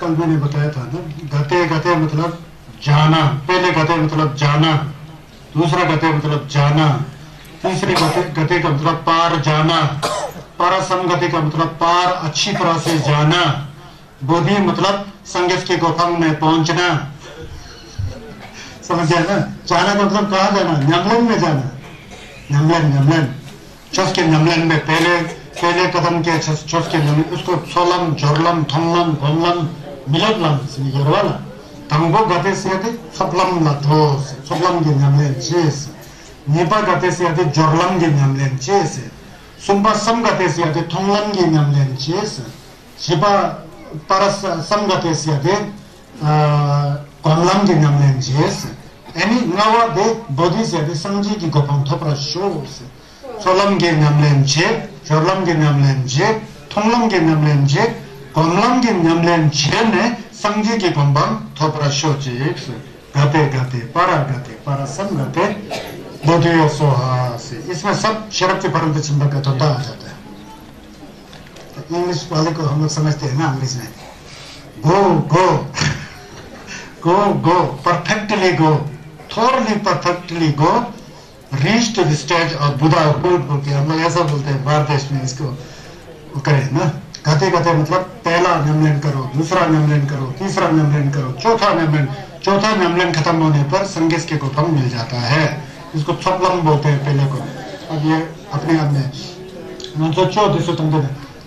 कल मैंने बताया था ना, गते गते मतलब जाना, पहले गते मतलब जाना, दूसरा गते मतलब जाना, तीसरे गते का मतलब पार जाना, परसंगति का मतलब पार अच्छी तरह से जाना, बोधि मतलब संगत के गोफंग में पहुंचना। समझ गया ना? जाना का मतलब कहाँ जाना? न्यामलन में जाना। न्यामलन चुस के न्यामलन में पहले कदम के चुस के उसको सोलम जोरलम थमलम घोमलम मिलटलम सिनिगरवाला तंगो गते से यदि सपलम लाथोस सपलम के न्यामलन चेस निपा गते से यदि जोरलम के न्यामलन चेस सुम्बा सम गते से यदि थमलम के न्यामलन चेस शिपा परस सम गते से यदि घोमलम के न्यामलन चेस एनी नवा दे बोधि से यदि संजी की गोपंग थोपरा शोस सोलम के न्यामलन चे जोरलम के न्यामलन चे थमलम के न्यामलन चे घोमलम के न्यामलन चे ने संजी की गोपंग थोपरा शोचे गते गते para सम गते बोधि सोहा से इसमें सब शरब के परंत चिंबक का धोता आ जाता है। तो इंग्लिश वाले को हम लोग समझते हैं ना, इंग्लिश में go perfectly go thoroughly perfectly go reach to the stage of Buddhahood बोल के हम लोग ऐसा बोलते हैं भारत देश में। इसको करें ना, गते गते मतलब पहला न्यामलन करो, दूसरा न्यामलन करो, तीसरा न्यामलन करो, चौथा न्यामलन खत्म होने पर संगेश के गोपंग मिल जाता है। इसको छपलम बोलते हैं पहले को। अब ये अपने आप में नंचो दिसो तुम दे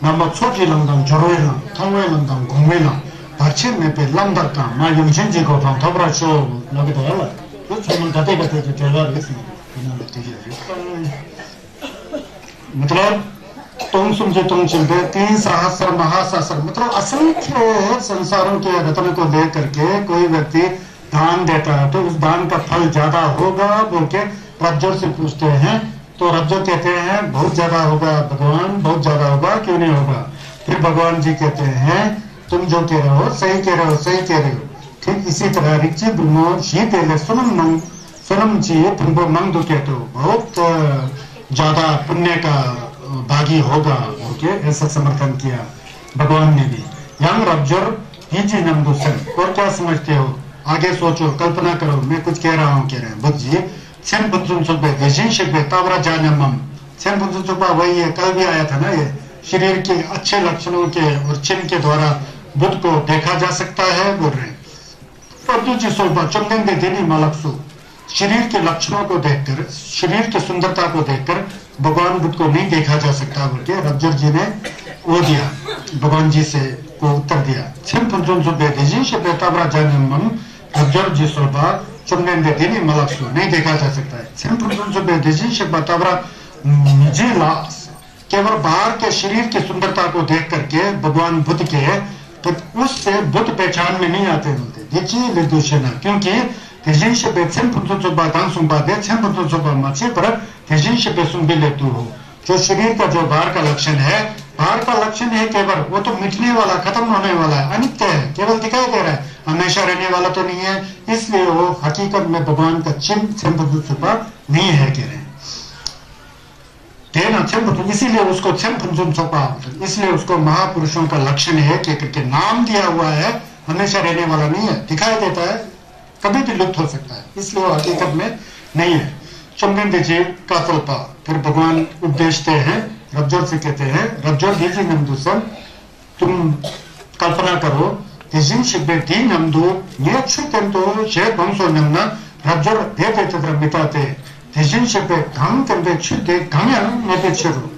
नंबर छोटी लंगम जोरोइला थंगे लंगम घुमेला अच्छे में पे लंदर का मां यंगशन जी को हम थोड़ा शो लगे तो है तो हम गते गते जो चला इसमें मतलब तुम समझे तुम चलते 3 सहस्र महासहस्र मतलब असंख्य संसारों के रत्न को दे करके कोई व्यक्ति दान देता है तो उस दान का फल ज्यादा होगा बोल के रज्जो से पूछते हैं। तो रज्जो कहते हैं बहुत ज्यादा होगा भगवान, बहुत ज्यादा होगा, क्यों नहीं होगा? फिर भगवान जी कहते हैं तुम जो कह रहे हो सही कह रहे हो, सही कह रहे हो। ठीक इसी तरह रिची ब्रह्मो शी तेले सुनम जी तुमको मंग दुखे तो बहुत ज्यादा पुण्य का भागी होगा ओके ऐसा समर्थन किया भगवान ने भी। यंग रज्जोर हिजी नमदुसन और क्या समझते हो? आगे सोचो, कल्पना करो, मैं कुछ कह रहा हूँ, कह रहे हैं बुद्ध जी छन पुंसुन सुबे देशिन शिबे तावरा जानमम छन पुंसुन सुबा वही है, कल भी आया था ना। ये शरीर के अच्छे लक्षणों के और चिन्ह के द्वारा बुद्ध को देखा जा सकता है बोल रहे हैं। प्रभु जी सोबा चंदन दे देनी मालकसु शरीर के लक्षणों को देखकर, शरीर की सुंदरता को देखकर भगवान बुद्ध को नहीं देखा जा सकता बोल के रज्जर जी ने वो दिया, भगवान जी से को उत्तर दिया। छन पुंसुन सुबे देशिन शिबे तावरा जानमम रज्जर जी सोबा चंदन दे देनी मालकसु नहीं देखा जा सकता है। छन पुंसुन सुबे देशिन शिबे तावरा निजी लास केवल बाहर के शरीर की सुंदरता को देख करके भगवान बुद्ध के तो उससे बुद्ध पहचान में नहीं आते बोलते देखिए निर्दोषना, क्योंकि तेजिन से बेचन पुंसुन सुबा दान सुबा दे छन पुंसुन सुबा माचे पर तेजिन से बेसुन भी लेतू हो। जो शरीर का जो बाहर का लक्षण है, बाहर का लक्षण है केवल वो तो मिटने वाला, खत्म होने वाला है, अनित्य है, केवल दिखाई दे रहा है, हमेशा रहने वाला तो नहीं है। इसलिए वो हकीकत में भगवान का चिन्ह छन पुंसुन सुबा नहीं है कह रहे हैं। इसीलिए उसको इसलिए उसको महापुरुषों का लक्षण है कि करके नाम दिया हुआ है, हमेशा रहने वाला नहीं है, दिखाई देता है, कभी भी लुप्त हो सकता है, इसलिए वो हकीकत में नहीं है। चंदन दीजिए कातलपा फिर भगवान उपदेशते हैं, रज्जोर से कहते हैं रज्जोर दीजिए नमदुसन तुम कल्पना करो तेजिन शिबे दी नमदु नियच्छुतंतो शे बंसो नमना रज्जोर दे तत्र मिताते तेजिन शिबे घंग कंदे छुते घंग में छुरो।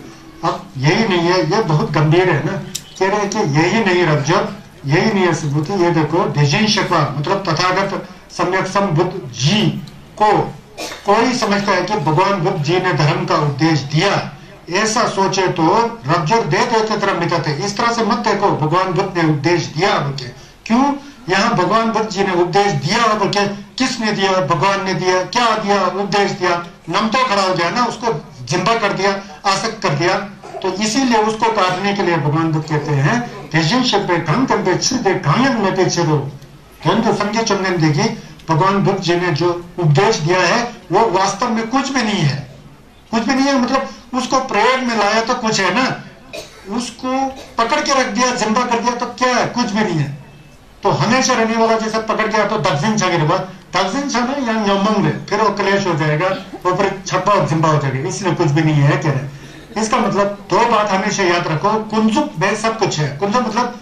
अब यही नहीं है, ये बहुत गंभीर है ना, कह रहे कि यही नहीं रब्जर, यही नहीं है सबूती, ये देखो डिजिन शफा मतलब तथागत सम्यक सम बुद्ध जी को कोई समझता है कि भगवान बुद्ध जी ने धर्म का उपदेश दिया, ऐसा सोचे तो रब्जर दे देते तरह मिटाते। इस तरह से मत देखो भगवान बुद्ध ने उपदेश दिया बोल के। क्यों यहाँ भगवान बुद्ध जी ने उपदेश दिया बोल के, किसने दिया? भगवान ने दिया। क्या दिया? उपदेश दिया। नम तो खड़ा हो गया ना, उसको जिंदा कर दिया, आसक्त कर दिया। तो इसीलिए उसको काटने के लिए भगवान बुद्ध कहते हैं तो समझे चंदन देखी, भगवान बुद्ध जी ने जो उपदेश दिया है वो वास्तव में कुछ भी नहीं है, कुछ भी नहीं है। मतलब उसको प्रयोग में लाया तो कुछ है ना, उसको पकड़ के रख दिया, जिंदा कर दिया तो क्या है? कुछ भी नहीं है। तो हमेशा रहने वाला जैसे पकड़ के तो दक्षिण छा के बाद दक्षिण छा ना या यमंग फिर वो क्लेश हो जाएगा, वो फिर छप्पा और जिंदा हो जाएगा, इसलिए कुछ भी नहीं है कह रहे। इसका मतलब दो बात हमेशा याद रखो, कुंजुक में सब कुछ है। कुंजुक मतलब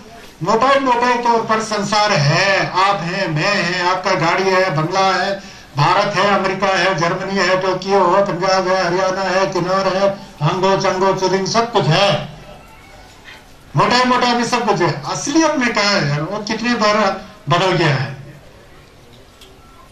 मोटाई तौर पर संसार है, आप है, मैं है, आपका गाड़ी है, बंगला है, भारत है, अमेरिका है, जर्मनी है, टोक्यो है, पंजाब है, हरियाणा है, किन्नौर है, हांगो चंगो चुरिंग सब कुछ है। मोटा में सब कुछ है। असलियत में कहा है वो कितने बार बदल गया है।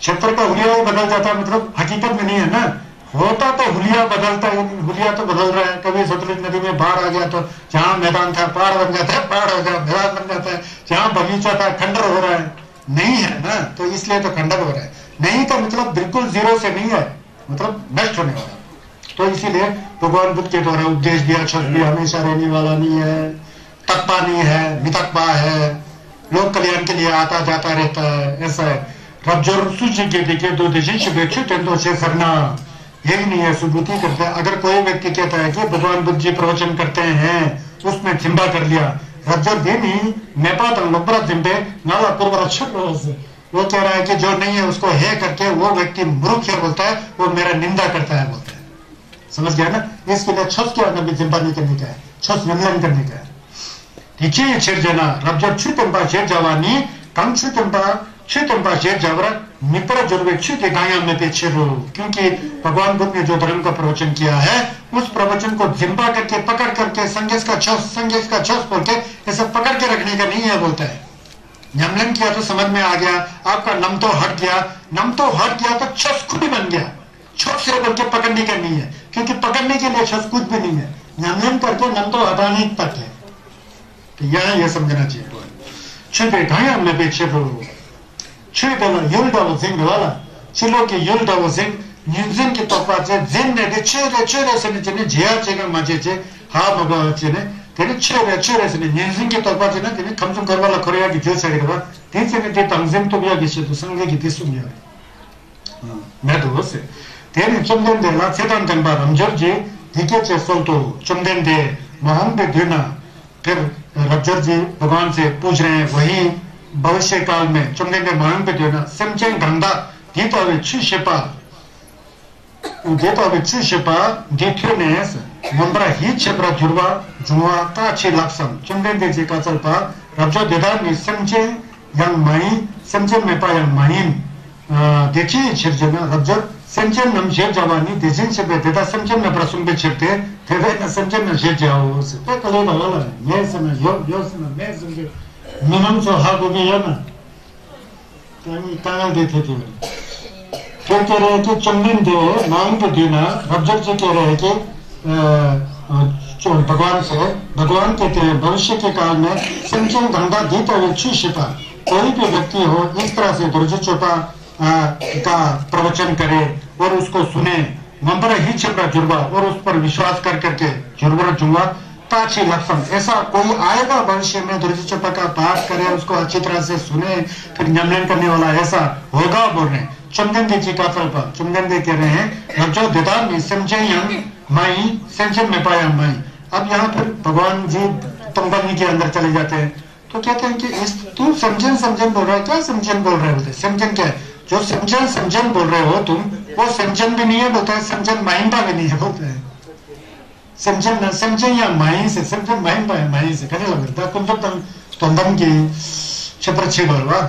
क्षेत्र का हुलिया ही बदल जाता, मतलब हकीकत में नहीं है ना। होता तो हुलिया बदलता है, हुलिया तो बदल रहा है। कभी सतलुज नदी में बाढ़ आ गया तो जहां मैदान था पहाड़ बन जाता है, पहाड़ हो गया मैदान बन जाता है, जहां बगीचा था खंडर हो रहा है। नहीं है ना, तो इसलिए तो खंडर हो रहा है। नहीं का मतलब बिल्कुल जीरो से नहीं है, मतलब नष्ट होने वाला। तो इसीलिए भगवान बुद्ध के द्वारा उपदेश दिया क्षत्र भी हमेशा रहने वाला नहीं है, तकपा नहीं है, मितकपा है, लोक कल्याण के लिए आता जाता रहता है, ऐसा है। रब्जर सूची के देखे दो से करना यही नहीं है, सुबुद्धि करते हैं। अगर कोई व्यक्ति कहता है कि भगवान बुद्ध जी प्रवचन करते हैं, उसमें जिंदा कर लिया, रब्जर देनी नेपात जिंबे नाला पूर्व से वो कह रहा है कि जो नहीं है उसको है करके वो व्यक्ति मूर्ख है बोलता है, वो मेरा निंदा करता है बोलता है। समझ गया ना? इसके लिए छस क्या भी जिंदा नहीं करने का है, छस निंदन करने का है। इच्छे छिर्जना रब्जर छुतंबा शेर जवानी कम छुतंबा शेर जवरा मित्र जुर्वे छुते गाया में पीछे रो। क्योंकि भगवान बुद्ध ने जो धर्म का प्रवचन किया है, उस प्रवचन को जिंदा करके पकड़ करके संगेश का छस बोल के ऐसे पकड़ के रखने का नहीं है बोलता है। यमलन किया तो समझ में आ गया, आपका नम तो हट गया तो छस खुद ही बन गया। छस से बोल के पकड़ने का नहीं है, क्योंकि पकड़ने के लिए छस कुछ भी नहीं है। यमलन करके नम तो हटाने तक है। तो यहां यह समझना चाहिए। छुपे गाया में पीछे रो छुपेला 율다고 생각하라. 실로게 율다고 인생기 똑같이 젠네데 체레체레스는 전에 제아체가 맞제제 하버거체네 되게 체레체레스는 인생기 똑같이는 되게 감정 걸발라 거래하기 저차기가 대체는 대 당생 또 이야기시도 상객이 됐습니다. 나도 보세. 대는 좀 된데나 세단 된 바람 저지 दिखे तो चुम देंदे महान पे देना। फिर रब्जर जी भगवान से पूछ रहे हैं, वही भविष्य काल में चुम देंदे महान पे देना समझें गंदा दीता हुए छुशेपा दीठे ने मंबरा ही छपरा जुड़वा जुआ ताछे लक्षम चुम देंदे जी का चलपा रब्जर देदार में समझे yang main semjen mepa yang main देखिए छिरजना रब्जर semjen nam shir jawani desin sebe deda semjen na prasumbe chirte deda na semjen na shir jawo se pe kale na wala yes na yo na mes semje minam so hago ge yana tani tana de the तो कह रहे हैं कि चंदन दे नाम पे देना। रब्जर जी कह रहे हैं कि भगवान कहते हैं भविष्य के काल में संचन गंगा गीता विच्छिपा कोई भी व्यक्ति हो इस तरह से दुर्ज चोपा का प्रवचन करे और उसको सुने मंबरा ही छिपरा जुड़वा और उस पर विश्वास कर करके जुड़वा जुड़वा ताछी लक्षण ऐसा कोई आएगा भविष्य में दुर्ज चोपा का पाठ करे, उसको अच्छी तरह से सुने, फिर निम्न करने वाला ऐसा होगा बोल रहे हैं। चुमगंदे जी का फल पर चुमगंदे कह रहे हैं रब्जो देदार में समझे माई सेंचन में पाया माई। अब यहाँ पर भगवान जी तंबनी के अंदर चले जाते हैं तो कहते हैं कि इस तू समझन बोल रहा है, क्या समझन बोल रहे होते? समझन क्या है? जो समझन बोल रहे हो तुम, वो समझन भी नहीं है बोलता है, समझन माइंडा भी नहीं है बोलते हैं। समझन या माइन से समझन माइन से कहने लगता है तंबन की छपरछी बोलवा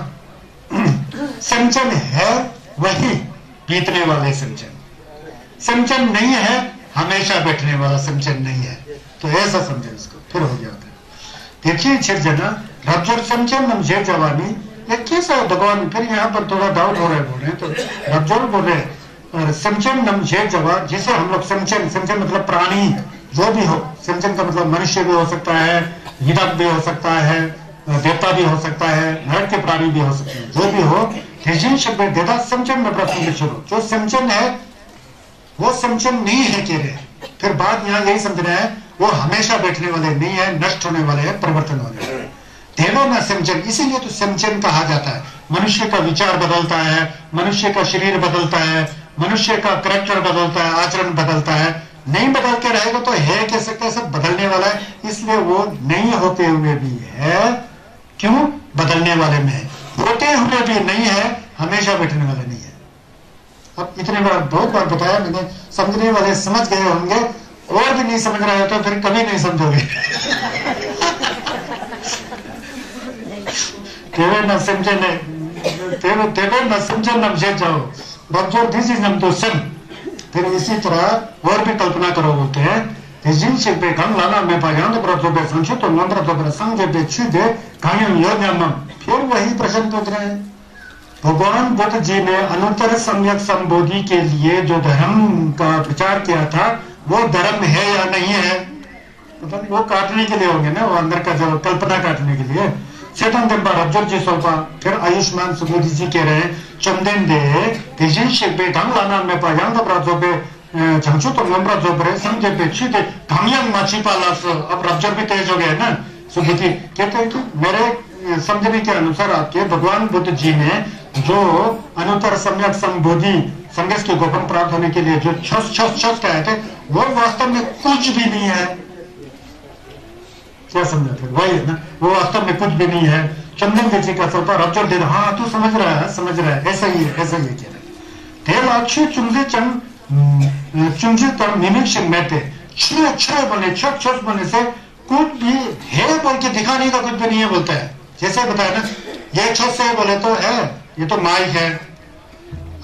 समझन है वही बीतने वाले समझन नहीं है, हमेशा बैठने वाला समझन नहीं है। तो ऐसा समझन इसको फिर हो जाता है। देखिए छिड़जना रब्जर समचन नम जे जवानी, ये कैसा है भगवान? फिर यहाँ पर थोड़ा डाउट हो रहा है, बोल रहे हैं तो रब्जर बोल रहे हैं समचन नम जे जवा, जिसे हम लोग समचन, समचन मतलब प्राणी जो भी हो, समचन का मतलब मनुष्य भी हो सकता है, हिडक भी हो सकता है, देवता भी हो सकता है, नर के प्राणी भी हो सकते हैं, जो भी हो तेजिन शब्द देदा समचन में प्रश्न शुरू, जो समचन है वो समचन नहीं है कह रहे। फिर बात यहाँ यही समझना है, वो हमेशा बैठने वाले नहीं है, नष्ट होने वाले हैं, परिवर्तन वाले हैं। देवो न समचन, इसीलिए तो समचन कहा जाता है। मनुष्य का विचार बदलता है, मनुष्य का शरीर बदलता है, मनुष्य का कैरेक्टर बदलता है, आचरण बदलता है। नहीं बदल के रहेगा तो है कैसे, कैसे बदलने वाला है, इसलिए वो नहीं होते हुए भी है। क्यों? बदलने वाले में है, होते हुए भी नहीं है, हमेशा बैठने वाले नहीं है। अब इतने बार, बहुत बार बताया मैंने, समझने वाले समझ गए होंगे, और भी नहीं समझ रहे हो तो फिर कभी नहीं समझोगे। तेरे न समझे न समझे न समझे जाओ, रब्जर दिस इज नम तो सन। फिर इसी तरह और भी कल्पना करो बोलते हैं, जिन से पे कम लाना में पाया तो प्रथोबे संशुद्ध तो मंत्र तो प्रसंग पे छुदे कायम योग्यम। फिर वही प्रश्न पूछ रहे हैं, भगवान बुद्ध जी ने अनुत्तर सम्यक संबोधि के लिए जो धर्म का प्रचार किया था, वो धर्म है या नहीं है? मतलब वो काटने के लिए होंगे ना, वो अंदर का जो कल्पना काटने के लिए। सेतन दिन पर रब्जर जी सोपा, फिर आयुष्मान सुबोधि जी कह रहे हैं, चंदन दे तेजिन शिल्पे ढंग लाना में पायांग प्रथोबे झंचू तो नम्र जो बड़े समझे पे छुदे कामयाब माची पाला। अब रब्जर भी तेज हो गया है ना। सुबोधि कहते हैं कि मेरे समझने के अनुसार आपके भगवान बुद्ध जी ने जो अनुत्तर सम्यक संबोधि संदेश के गोपन प्राप्त होने के लिए जो छस छस छस कहे थे, वो वास्तव में कुछ भी नहीं है। क्या समझा? फिर वही है ना, वो वास्तव में कुछ भी नहीं है। चंदन जी का सोता रब्जर दे, हाँ तू समझ रहा है, समझ रहा है, ऐसा ही है, ऐसा ही कह रहे। तेल अच्छे चुमजे चंग चुमजे तर मिमिक सिंह में छे बने छस छस बने से कुछ भी है बोल के दिखाने का कुछ भी नहीं है बोलता है। जैसे बताया ना, ये छस से बोले तो है, ये तो माइक है।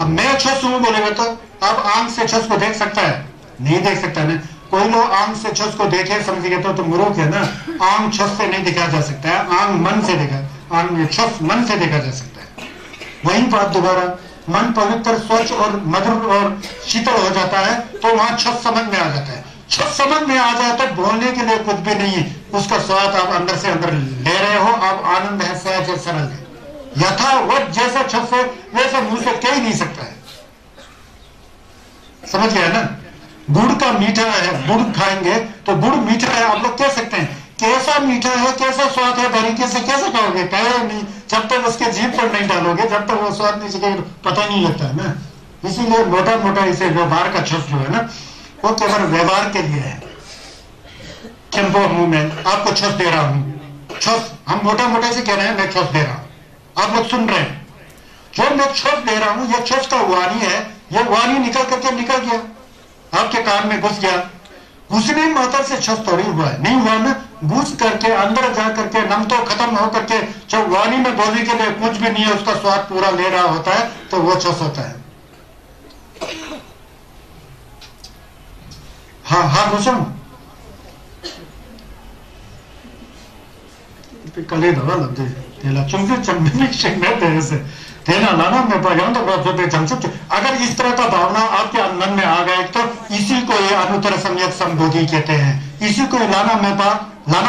अब मैं छस हूं बोलेगा तो अब आंख से छस को देख सकता है? नहीं देख सकता ना। कोई लोग आंख से छस को देखे समझिए तो मूर्ख है ना। आंख छस से नहीं देखा जा सकता है, आंख मन से देखा, आंख छस मन से देखा जा सकता है। वही बात दोबारा, मन पवित्र स्वच्छ और मधुर और शीतल हो जाता है तो वहां छस समझ में आ जाता है। छस समझ में आ जाए तो बोलने के लिए कुछ भी नहीं है, उसका स्वाद आप अंदर से अंदर ले रहे हो, आप आनंद है, सहज है, सरल है। यथावत जैसा छस है वैसा मुंह से कह ही नहीं सकता है। समझ गया ना? गुड़ का मीठा है, गुड़ खाएंगे तो गुड़ मीठा है, आप लोग कह सकते हैं कैसा मीठा है, कैसा स्वाद है, तरीके से कैसे कहोगे? कहे नहीं, जब तक उसके जीभ पर नहीं डालोगे, जब तक वो स्वाद नहीं सीखेगा पता नहीं लगता है ना। इसीलिए मोटा मोटा इसे व्यवहार का छस जो है ना, वो केवल व्यवहार के लिए है। चंपो मुंह में आपको छस दे रहा हूं, छस हम मोटा मोटा से कह रहे हैं, मैं छस दे रहा हूं, आप लोग सुन रहे हैं। जो मैं छस दे रहा हूं, यह छस का वाणी है, यह वाणी निकल करके निकल गया, आपके कान में घुस गया। घुसने मात्र से छस थोड़ी हुआ है, नहीं हुआ ना, घुस करके अंदर जा करके नम तो खत्म हो करके जब वाणी में बोलने के लिए कुछ भी नहीं है, उसका स्वाद पूरा ले रहा होता है तो वो छस होता है। हाँ हाँ घुसो कले धवा लगते तेला चुमके चंबी तेरे से तेना लाना में पाया तो बहुत जोते जमसुच। अगर इस तरह का भावना आपके मन में आ गए तो इसी को ये अनुत्तर सम्यक संबोधि कहते हैं, इसी को लाना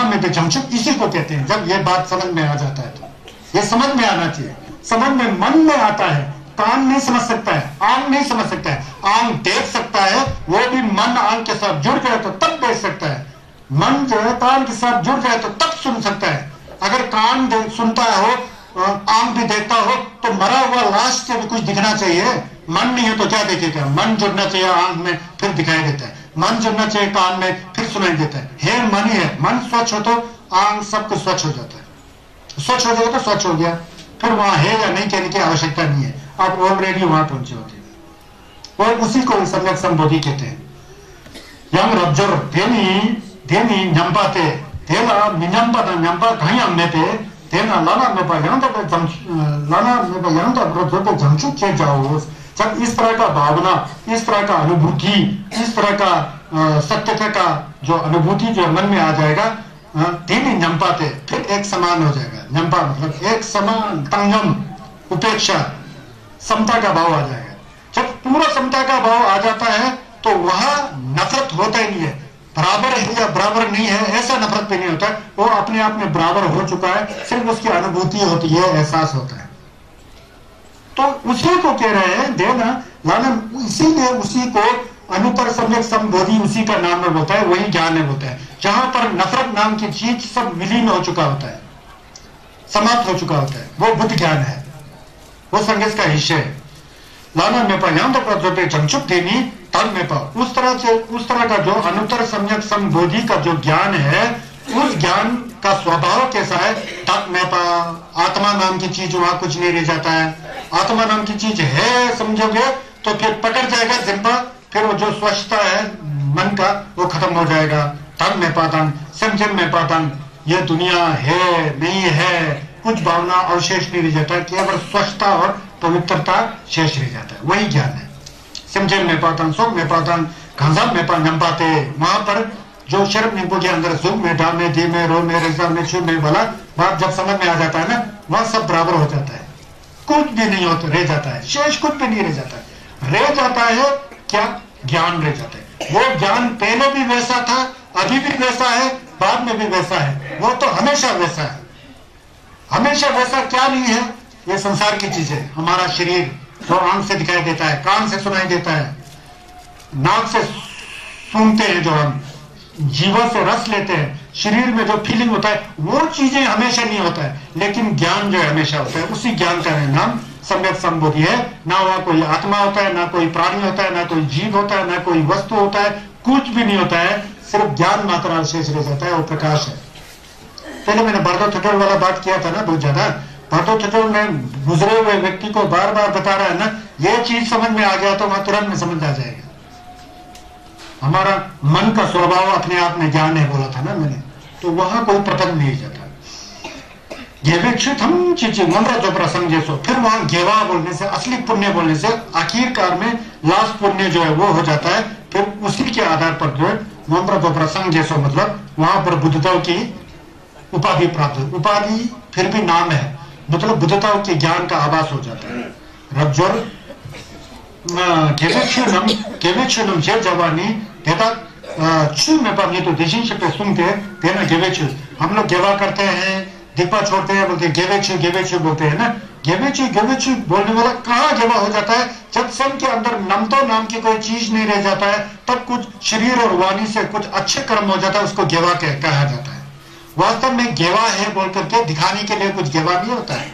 में पे जमसुच इसी को कहते हैं। जब ये बात समझ में आ जाता है तो ये समझ में आना चाहिए, समझ में मन में आता है। कान नहीं समझ सकता है, आंख नहीं समझ सकता है, आंख देख सकता है, वो भी मन आंख के साथ जुड़ गए तो तब देख सकता है। मन जो है कान के साथ जुड़ गए तो तब सुन सकता है। अगर कान सुनता हो, आंख भी देखता हो तो मरा हुआ लाश से भी कुछ दिखना चाहिए। मन नहीं है तो क्या देखेगा? मन जुड़ना चाहिए आंख में, फिर दिखाई देता है। मन जुड़ना चाहिए कान में, फिर सुनाई देता है। मन ही है, मन स्वच्छ हो तो आंख सब कुछ स्वच्छ हो जाता है, स्वच्छ हो जाएगा तो स्वच्छ हो गया, फिर वहां है या नहीं कहने की आवश्यकता नहीं है, आप ऑलरेडी वहां पहुंचे होते हैं। और उसी को सम्यक संबोधि कहते हैं। यंग रब्जर देनी नंपाते तेला मिनंपा नंपा कहीं हमने पे तेना लाना में पा यहां तक लाना में पा यहां तक जमचुक के जाओ। जब इस तरह का भावना, इस तरह का अनुभूति, इस तरह का सत्यता का जो अनुभूति जो मन में आ जाएगा, तीन न्यंपाते, फिर एक समान हो जाएगा। न्यंपा मतलब एक समान, तंगम उपेक्षा, समता का भाव आ जाएगा। जब पूरा समता का भाव आ जाता है तो वहां नफरत होता ही नहीं है। बराबर है या बराबर नहीं है ऐसा नफरत भी नहीं होता है, वो अपने आप में बराबर हो चुका है, सिर्फ उसकी अनुभूति होती है, एहसास होता है। तो उसी को कह रहे हैं देना लाना, इसीलिए उसी को अनुपर सम्यक संबोधि उसी का नाम में बोलता है, वही ज्ञान है बोलता है। जहां पर नफरत नाम की चीज सब विलीन हो चुका होता है, समाप्त हो चुका होता है, वो बुद्ध ज्ञान है, वो संगीत का हिस्सा है। लाना में पायांत प्रज्वपे चंचुप देनी तब में पा, उस तरह का जो अनुत्तर सम्यक संबोधि का जो ज्ञान है, उस ज्ञान का स्वभाव कैसा है? तक में पा, आत्मा नाम की चीज वहां कुछ नहीं रह जाता है। आत्मा नाम की चीज है समझोगे तो फिर पकड़ जाएगा जिम्बा, फिर वो जो स्वच्छता है मन का वो खत्म हो जाएगा। तब में पातन, समझम में पातन, ये दुनिया है नहीं है, कुछ भावना अवशेष नहीं रह जाता, केवल स्वच्छता और पवित्रता शेष रह जाता है, वही ज्ञान है। समझम में पातन, सुख में पातन, घंसम में पान पाते, वहां पर जो शर्म निंपो के अंदर सुख में, डा में, धी में, रो में, रजा में, छू में वाला बात जब समझ में आ जाता है ना, वहां सब बराबर हो जाता है, कुछ भी नहीं होता रह जाता है, शेष कुछ भी नहीं रह जाता है। रह जाता है क्या? ज्ञान रह जाता है। वो ज्ञान पहले भी वैसा था, अभी भी वैसा है, बाद में भी वैसा है, वो तो हमेशा वैसा है। हमेशा वैसा क्या नहीं है? ये संसार की चीज है। हमारा शरीर जो आंख से दिखाई देता है, कान से सुनाई देता है, नाक से सुनते हैं, जो हम जीवा से रस लेते हैं, शरीर में जो फीलिंग होता है, वो चीजें हमेशा नहीं होता है, लेकिन ज्ञान जो है हमेशा होता है। उसी ज्ञान का नाम सम्यक संबोधि है। ना वहां कोई आत्मा होता है, ना कोई प्राणी होता है, ना कोई जीव होता है, ना कोई वस्तु होता है, कुछ भी नहीं होता है, सिर्फ ज्ञान मात्र अवशेष रह जाता है, वो प्रकाश है। पहले मैंने बारदो ठटोल वाला बात किया था ना बहुत ज्यादा। बारदो ठटोल में गुजरे हुए व्यक्ति को बार बार बता रहा है ना, ये चीज समझ में आ गया तो वहां तुरंत में समझ आ जाएगा। हमारा मन का स्वभाव अपने आप में ज्ञान है बोला था ना मैंने, तो वहां कोई प्रपंच नहीं जाता। हम चीची मंत्र जो प्रसंग जैसो, फिर वहां गेवा बोलने से, असली पुण्य बोलने से आखिरकार में लास्ट पुण्य जो है वो हो जाता है। फिर उसी के आधार पर जो है मंत्र जो प्रसंग जैसो, मतलब वहां पर बुद्धता की उपाधि प्राप्त, उपाधि फिर भी नाम है, मतलब बुद्धता के ज्ञान का आभास हो जाता है। रज्जोर केवेक्षुनम जे जवानी देता छु में पर ये तो देशिंश पे सुनते देना गेवेक्षु, हम लोग गेवा करते हैं, दीपा छोड़ते हैं, बोलते गेवेक्षु बोलते हैं ना। गेवेक्षु बोलने वाला कहाँ गेवा हो जाता है? जब स्वयं के अंदर नमतो नाम की कोई चीज नहीं रह जाता है, तब कुछ शरीर और वाणी से कुछ अच्छे कर्म हो जाता है, उसको गेवा कहा जाता है। वास्तव में गेवा है बोल करके दिखाने के लिए कुछ गेवा नहीं होता है,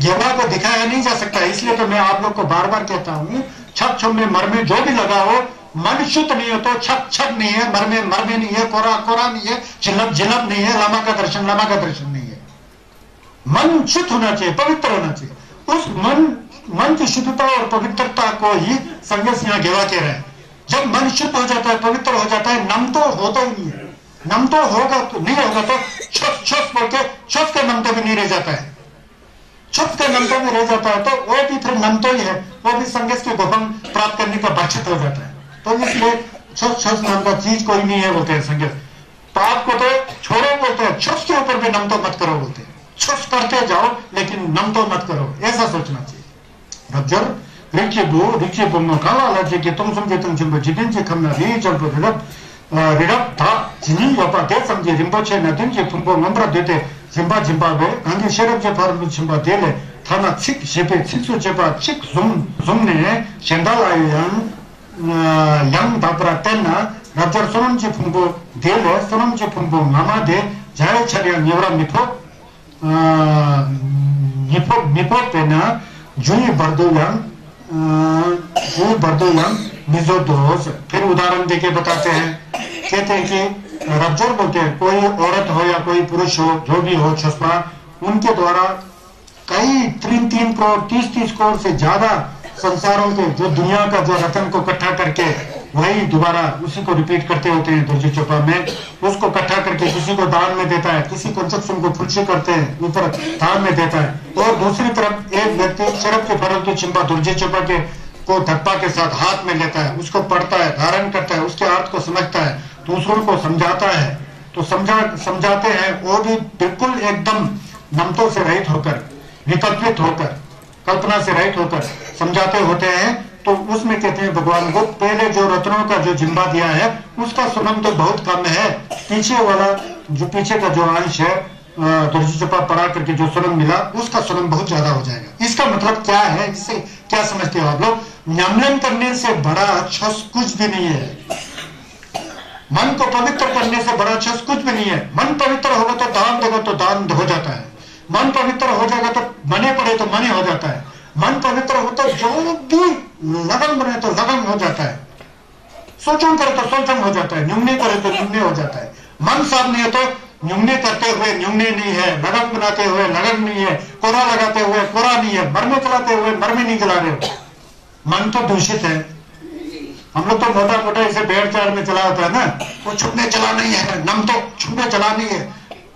गेवा को दिखाया नहीं जा सकता। इसलिए तो मैं आप लोग को बार बार कहता हूँ, छप छप में मर में जो भी लगा हो, मन शुद्ध नहीं हो तो छप छप नहीं है, मर में नहीं है, कोरा कोरा नहीं है, झिलप नहीं है, लामा का दर्शन नहीं है। मन शुद्ध होना चाहिए, पवित्र होना चाहिए। उस मन की शुद्धता और पवित्रता को ही संगत यहाँ गेवा कह रहे हैं। जब मन शुद्ध हो जाता है, पवित्र हो जाता है, नम तो होता ही नहीं है। नम तो होगा तो नहीं होगा तो छुप बोल के छुप के नमते में नहीं रह जाता है, छुप के नमते में रह जाता है, तो वो भी फिर नमतो ही है, वो भी संगत के गोपन प्राप्त करने का बचत हो जाता है। तो इसलिए छुप नाम का चीज कोई नहीं है बोलते हैं संगत। पाप को तो छोड़ो बोलते हैं, छुप के ऊपर भी नमतो मत करो बोलते हैं। छुप करते जाओ लेकिन नमतो मत करो, ऐसा सोचना चाहिए। रज्जर रिक्शे बोलना काला लज्जे के तुम समझे तुम चिंबो जिदिन से खमना री चंपो रिडप था जिनी वापा दे समझे रिंबो छे न दिन जे फुंबो नंबर देते जिंबा वे अंगे शरब जे फार्म चिंबा देले थाना छिक शेपे छिसु चेपा छिक जुमने शेंदालाय yang dabra tenna rajor sonam je phumbo dele sonam je phumbo mama de jaya charya nyora mipo pena juni bardoyan Mizo दोष। फिर उदाहरण देके बताते हैं, कहते हैं कि रज्जोर बोलते हैं कोई औरत हो या कोई पुरुष हो, जो भी हो छुपा, उनके द्वारा कई 3 करोड़ 30 करोड़ से ज्यादा संसारों के जो दुनिया का जो रतन को इकट्ठा करके वही दोबारा उसी को रिपीट करते होते हैं दुर्जी चोपा में, उसको इकट्ठा करके किसी को दान में देता है, किसी कंजप्शन को फुर्सी करते हैं ऊपर दान में देता है। और दूसरी तरफ एक व्यक्ति शरब के फरल की चिंपा दुर्जी चोपा के को धप्पा के साथ हाथ में लेता है, उसको पढ़ता है, धारण करता है, उसके अर्थ को समझता है, दूसरों को समझाता है, तो समझाते हैं वो भी बिल्कुल एकदम नमतों से रहित होकर, विकल्पित होकर, कल्पना से रहित होकर समझाते होते हैं। तो उसमें कहते हैं भगवान को पहले जो रत्नों का जो जिम्बा दिया है उसका सुनम तो बहुत कम है, पीछे वाला जो पीछे का जो अंश है दुर्जोपा पढ़ा करके जो सुनम मिला उसका सुनम बहुत ज्यादा हो जाएगा। इसका मतलब क्या है, इससे क्या समझते हो आप लोग? नमन करने से बड़ा अच्छा कुछ भी नहीं है, मन को पवित्र करने से बड़ा अच्छा कुछ भी नहीं है। मन पवित्र होगा तो दान देगा तो दान हो जाता है, मन पवित्र हो जाएगा तो मने पड़े तो मने हो जाता है, मन पवित्र हो तो जो भी लगन बने तो लगन हो जाता है, सोचन करे तो सोचन हो जाता है, न्यूने करे तो न्यूने हो जाता है। मन साफ नहीं है तो न्यूने करते हुए न्यूने नहीं है, लगन बनाते हुए लगन नहीं है, कोरा लगाते हुए कोरा नहीं है, मरमे चलाते हुए मरमे नहीं चला रहे हो। मन तो दूषित है। हम लोग तो मोटा मोटा इसे भेड़ चाल में चला होता है ना, वो छुपने चला नहीं है, नम तो छुपने चला नहीं है।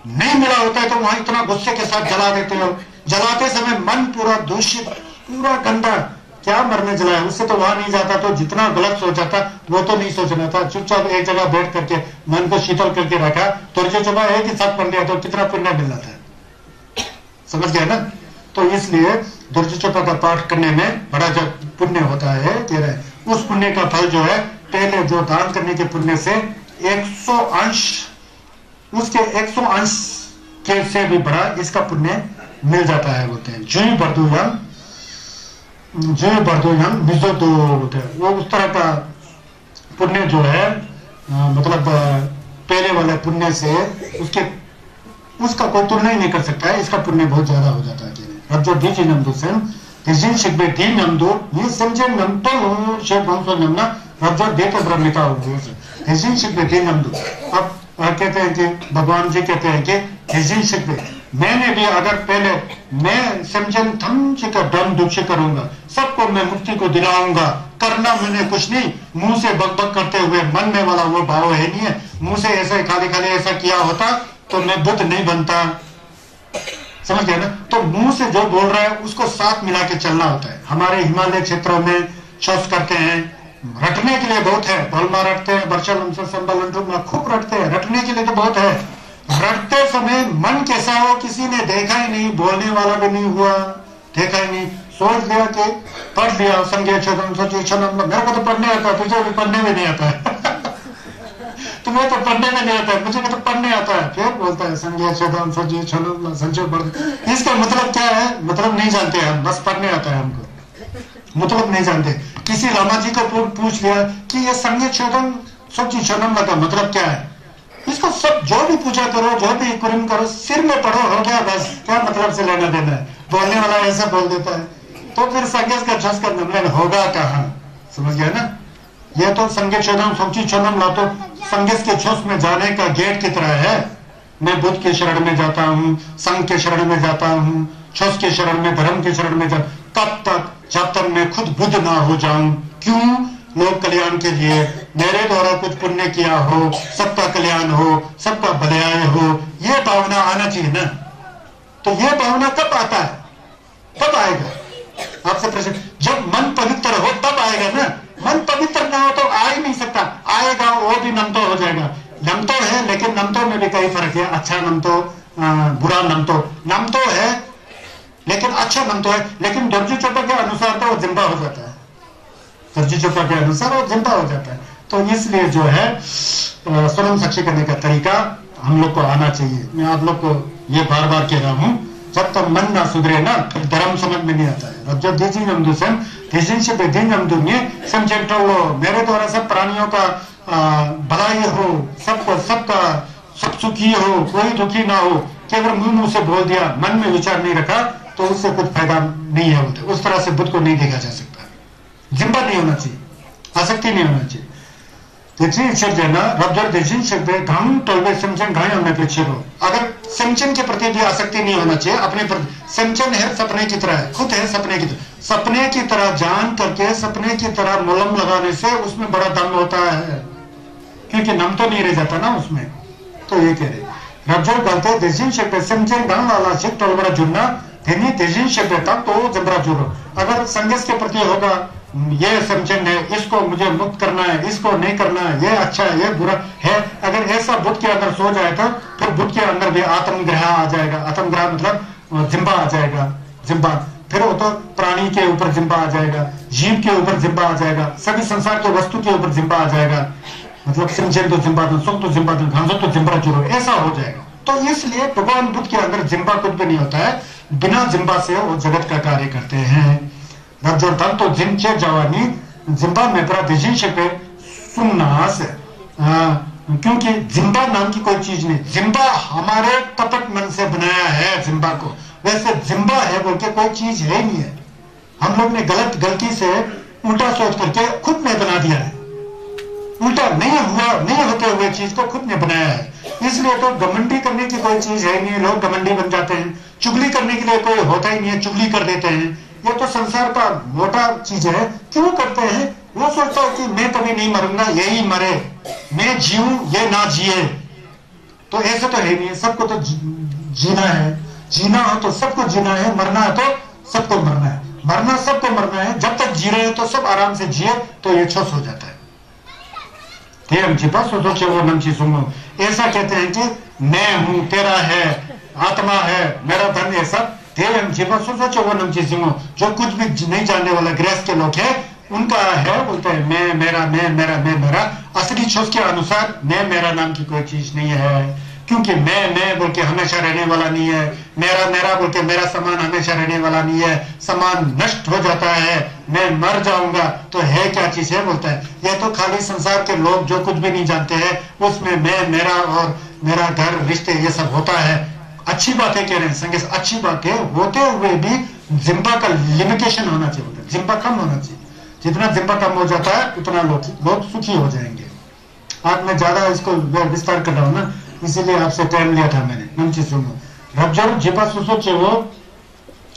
नहीं मिला होता है तो वहां इतना गुस्से के साथ जला देते हो, जलाते समय मन पूरा दूषित, पूरा गंदा, क्या मरने जलाया, उससे तो वहां नहीं जाता। तो जितना गलत सोचा वो तो नहीं सोचना था, चुपचाप एक जगह बैठ करके मन को शीतल करके रखा तो जो जगह है कि सब पढ़ लिया तो कितना पुण्य मिल जाता है, समझ गया ना। तो इसलिए दुर्जोपा का पाठ करने में बड़ा जो पुण्य होता है कह रहे हैं, उस पुण्य का फल जो है पहले जो दान करने के पुण्य से 100 अंश, उसके 100 अंश के से भी बड़ा इसका पुण्य मिल जाता है बोलते हैं। जुई बर्दुयम निजो दो बोलते हैं, वो उस तरह का पुण्य जो है मतलब पहले वाले पुण्य से उसका कोई तुलना ही नहीं कर सकता है, इसका पुण्य बहुत ज्यादा हो जाता है। अब जो डीजी नमदू सेम Tizin shikbe di namdo, ni semje namto lo she bangso namna, रब्जो देते ब्रह्मिका हो से हिजिन शिकवे di namdo। अब कहते हैं कि भगवान जी कहते हैं कि हिजिन शिकवे, मैंने भी अगर पहले मैं समझन थम का दम दुख करूंगा, सबको मैं मुक्ति को दिलाऊंगा, करना मैंने कुछ नहीं, मुंह से बकबक करते हुए मन में वाला वो भाव है नहीं है, मुंह से ऐसे खाली खाली ऐसा किया होता तो मैं बुद्ध नहीं बनता, समझ गया ना। तो मुंह से जो बोल रहा है उसको साथ मिला के चलना होता है। हमारे हिमालय क्षेत्रों में शौच करते हैं, रटने के लिए बहुत है, बलमा रटते हैं, बर्चल खूब रटते हैं, रटने के लिए तो बहुत है। रटते समय मन कैसा हो किसी ने देखा ही नहीं, बोलने वाला भी नहीं हुआ, देखा ही नहीं, सोच लिया कि पढ़ लिया संज्ञा मेरे को तो पढ़ने आता है, तुझे भी पढ़ने में नहीं आता है तुम्हें तो पढ़ने में नहीं आता है, मुझे तो पढ़ने आता है, फिर बोलता है संज्ञा संचय पढ़। इसका मतलब क्या है? मतलब नहीं जानते हम, बस पढ़ने आता है हमको, मतलब नहीं जानते। किसी लामा जी को पूछ लिया कि ये संज्ञा छोदन सब्जी छोदन का मतलब क्या है, इसको सब जो भी पूजा करो, जो भी कुरिम करो, सिर में पढ़ो, हो गया बस, क्या मतलब से लेना देना है। बोलने वाला ऐसा बोल देता है तो फिर संज्ञा का जस का नमन होगा कहाँ, समझ गया ना। ये तो संज्ञा छोदन सब्जी छोदन ला तो संगीत के छुस में जाने का गेट की तरह है। मैं बुद्ध के शरण में जाता हूँ, संघ के शरण में जाता हूँ, छुस के शरण में, धर्म के शरण में कब तक, जब तक मैं खुद बुद्ध ना हो जाऊं। क्यों? लोक कल्याण के लिए, मेरे द्वारा कुछ पुण्य किया हो, सबका कल्याण हो, सबका भलाई हो, ये भावना आना चाहिए ना। तो ये भावना कब आता है, कब आएगा? आपसे प्रश्न, जब मन पवित्र हो तब आएगा ना। मन पवित्र ना हो तो आ ही नहीं सकता, आएगा वो भी नमतो हो जाएगा। नमतो है लेकिन नमतो में भी कई फर्क है, अच्छा नमतो, बुरा नमतो। नमतो है लेकिन अच्छा नमतो है, लेकिन दुर्जोपा के अनुसार तो वो जिंदा हो जाता है, दुर्जोपा के अनुसार वो जिंदा हो जाता है। तो इसलिए जो है स्वयं साक्षी करने का तरीका हम लोग को आना चाहिए। मैं आप लोग को ये बार बार कह रहा हूं, जब तक मन ना सुधरे ना फिर धर्म समझ में नहीं आता है। अब जब मेरे द्वारा सब प्राणियों का भलाई हो, सबका सब सुखी हो, कोई दुखी ना हो, केवल मुंह से बोल दिया, मन में विचार नहीं रखा तो उससे कुछ फायदा नहीं है। उस तरह से बुद्ध को नहीं देखा जा सकता, जिम्बा नहीं होना चाहिए, आसक्ति नहीं होना चाहिए। अगर समचन के प्रति भी आसक्ति नहीं होना चाहिए, अपने प्रति समचन है सपने की तरह है, खुद है सपने की तरह, सपने की तरह जान करके सपने की तरह मोलम लगाने से उसमें बड़ा दम होता है, क्योंकि नम तो नहीं रह जाता ना उसमें। तो ये कह रहे रब्जोर गलते देजिन शब्द समचन गण वाला शिक टोल बड़ा जुड़ना देनी देजिन शब्द तब तो जबरा जुड़ो। अगर संगस के प्रति होगा, ये समझन है, इसको मुझे मुक्त करना है, इसको नहीं करना है, ये अच्छा है, ये बुरा है, अगर ऐसा बुद्ध के अंदर सो जाए तो फिर बुद्ध के अंदर भी आत्मग्रह आ जाएगा। आत्मग्रह मतलब जिम्बा आ जाएगा, जिम्बा, फिर वो तो प्राणी के ऊपर जिम्बा आ जाएगा, जीव के ऊपर जिम्बा आ जाएगा, सभी संसार के वस्तु के ऊपर जिम्बा आ जाएगा, मतलब सिंचन तो जिम्बा दो, सुख तो जिम्बा दो, घासो तो जिम्बा चुरो, ऐसा हो जाएगा। तो इसलिए भगवान बुद्ध के अंदर जिम्बा कुछ भी नहीं होता है, बिना जिम्बा से वो जगत का कार्य करते हैं। जो धन तो जिनचे जवानी जिम्बा में प्रतिशत पे सुन्नास, क्योंकि जिम्बा नाम की कोई चीज नहीं, जिम्बा हमारे कपट मन से बनाया है जिम्बा को, वैसे जिम्बा है बोल के कोई चीज है ही नहीं है। हम लोग ने गलती से उल्टा सोच करके खुद ने बना दिया है, उल्टा नहीं होते हुए चीज को खुद ने बनाया है। इसलिए तो घमंडी करने की कोई चीज है नहीं, लोग घमंडी बन जाते हैं। चुगली करने के लिए कोई होता ही नहीं है, चुगली कर देते हैं। ये तो संसार का मोटा चीज है। क्यों करते हैं? वो सोचता है कि मैं कभी नहीं मरूंगा, यही मरे, मैं जीऊं ये ना जिए, तो ऐसे तो है नहीं। सबको तो जीना है, जीना हो तो सबको जीना है, मरना है तो सबको मरना है, मरना सबको मरना है। जब तक जी रहे हैं तो सब आराम से जिए, तो ये छोस हो जाता है। ऐसा कहते हैं कि मैं हूं, तेरा है, आत्मा है, मेरा धन, ये सब जो कुछ भी नहीं जानने वाला गृहस्थ के लोग है उनका है, बोलते हैं मैं मेरा, मैं मेरा, मैं मेरा। असली छोस के अनुसार मैं मेरा नाम की कोई चीज नहीं है, क्योंकि मैं बोल के हमेशा रहने वाला नहीं है, मेरा मेरा बोल के मेरा सामान हमेशा रहने वाला नहीं है, सामान नष्ट हो जाता है, मैं मर जाऊंगा, तो है क्या चीज है, बोलता है। यह तो खाली संसार के लोग जो कुछ भी नहीं जानते हैं उसमें मैं, मेरा और मेरा घर, रिश्ते, ये सब होता है। अच्छी बातें कह रहे हैं संगे, अच्छी बातें होते हुए भी जिम्बा का लिमिटेशन होना चाहिए, जिम्बा कम होना चाहिए। जितना जिम्बा कम हो जाता है उतना लोग सुखी हो जाएंगे। आज मैं ज्यादा इसको विस्तार कर रहा हूं ना, इसीलिए आपसे टाइम लिया था मैंने। नमची सुनो रब्जर जिपा सुसो चेवो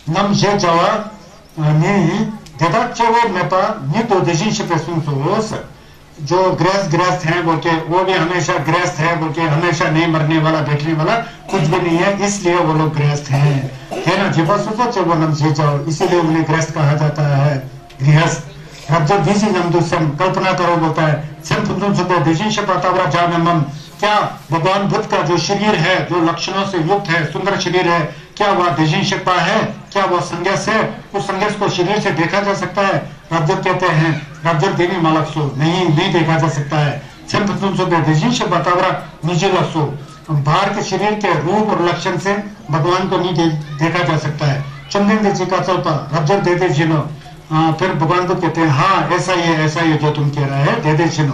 नम जे जवा नी देदा चेवो मेपा नी तो देशी शिपे सुनसोस। जो गृहस्थ हैं बोल के, वो भी हमेशा गृहस्थ है बोल के, हमेशा नहीं मरने वाला, बैठने वाला कुछ भी नहीं है, इसलिए वो लोग गृहस्थ हैं ना। जिपा सुसो चेवो नम जे जाओ, इसीलिए उन्हें गृहस्थ कहा जाता है, गृहस्थ। रब्जर दिशी नम दुसम, कल्पना करो बोलता है, सम तुम सुबह देशी शपातावरा जानमम। क्या भगवान बुद्ध का जो शरीर है, जो लक्षणों से युक्त है, सुंदर शरीर है, क्या वह देशिशपा है? क्या वह संगस है? उस संगस को शरीर से देखा जा सकता है? रब्जर कहते हैं, रब्जर देवी मालकसो, नहीं देखा जा सकता है। बतावरा निजी लक्षो, बाहर के शरीर के रूप और लक्षण से भगवान को नहीं देखा जा सकता है। चंदन जी का चौथा रब्जर दे दे जिनो, फिर भगवान को कहते हैं हाँ ऐसा ही है, ऐसा ही है जो तुम कह रहे हैं, दे दे जिनो।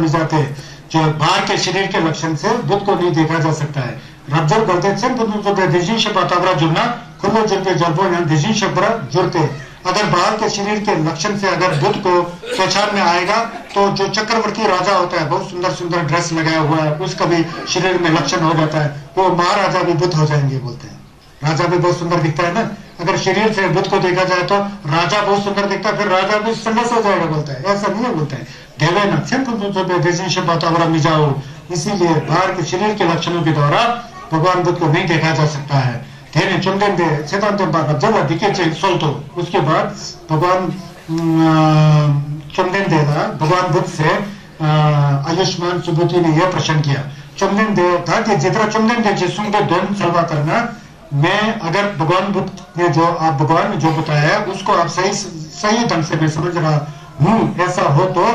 जाते जो बाहर के शरीर के लक्षण से बुद्ध को नहीं देखा जा सकता है। रब्जर बोलते जुड़ना खुलो जुड़ते जल्पो जुड़ते। अगर बाहर के शरीर के लक्षण से अगर बुद्ध को पहचान में आएगा तो जो चक्रवर्ती राजा होता है, बहुत सुंदर सुंदर ड्रेस लगाया हुआ है, उसका भी शरीर में लक्षण हो जाता है, वो महाराजा भी बुद्ध हो जाएंगे बोलते हैं। राजा भी बहुत सुंदर दिखता है ना, अगर शरीर से बुद्ध को देखा जाए तो राजा बहुत सुंदर दिखता है, फिर राजा भी संघर्ष हो जाएगा बोलता है। ऐसा नहीं है बोलता है, जाओ। इसीलिए बाहर के शरीर के लक्षणों के द्वारा भगवान बुद्ध को नहीं देखा जा सकता है। उसके बाद भगवान चंदन देना, भगवान बुद्ध से आयुष्मान सुबुद्धि ने यह प्रश्न किया। चंदन दे था कि जितना चंदन दे जिसम को दोन सलवा करना, मैं अगर भगवान बुद्ध ने जो आप भगवान ने जो बताया है उसको आप सही ढंग से मैं समझ रहा हूँ, ऐसा हो तो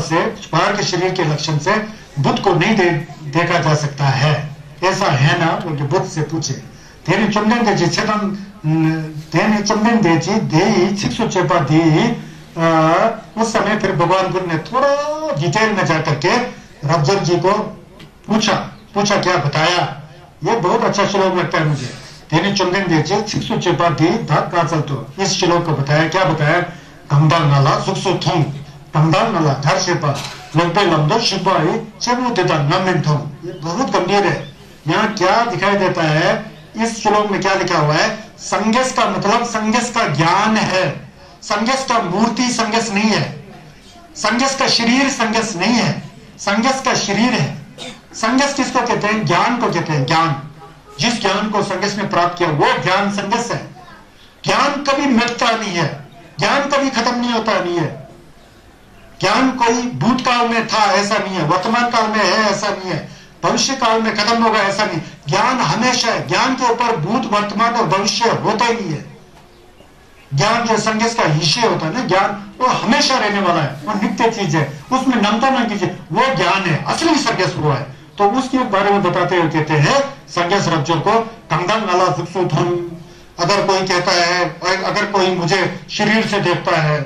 से बाहर के शरीर के लक्षण से बुद्ध को नहीं देखा जा सकता है, ऐसा है ना? क्योंकि बुद्ध से पूछे तेरे चंदन दे चंदन दे चेपा दी। उस समय फिर भगवान बुद्ध ने थोड़ा डिटेल में जाकर के रब्जर जी को पूछा क्या बताया। ये बहुत अच्छा श्लोक लगता है मुझे। तेने चंदन देचे शिक्षु चेपा दी धाक का चलतो, इस श्लोक को बताया। क्या बताया? गंगाल नाला सुखसु थोंग, गंगाल नाला धर शेपा लंबे लंबो शिपाही चबू देता नमिन थोंग। ये बहुत गंभीर है। यहाँ क्या दिखाई देता है? इस श्लोक में क्या लिखा हुआ है? संगस का मतलब संगस का ज्ञान है, संगस का मूर्ति संगस नहीं है, संगस का शरीर संगस नहीं है, संगस का शरीर है। संगस किसको कहते हैं? ज्ञान को कहते हैं। ज्ञान, जिस ज्ञान को संगस ने प्राप्त किया वो ज्ञान संगस है। ज्ञान कभी मिटता नहीं है, ज्ञान कभी खत्म नहीं होता नहीं है। ज्ञान कोई भूतकाल में था ऐसा नहीं है, वर्तमान काल में है ऐसा नहीं है, भविष्य काल में खत्म होगा ऐसा नहीं। ज्ञान हमेशा है, ज्ञान के ऊपर भूत वर्तमान और भविष्य होता ही नहीं है। ज्ञान जो संगस का हिस्से होता है ना, ज्ञान वो हमेशा रहने वाला है, वो नित्य चीज है, उसमें नमता न कीजिए, वो ज्ञान है, असली संगस वो है। तो उसके बारे में बताते हुए कहते हैं संगस रज्जु को कंगन नाला सुखसुधम। अगर कोई कहता है, अगर कोई मुझे शरीर से देखता है,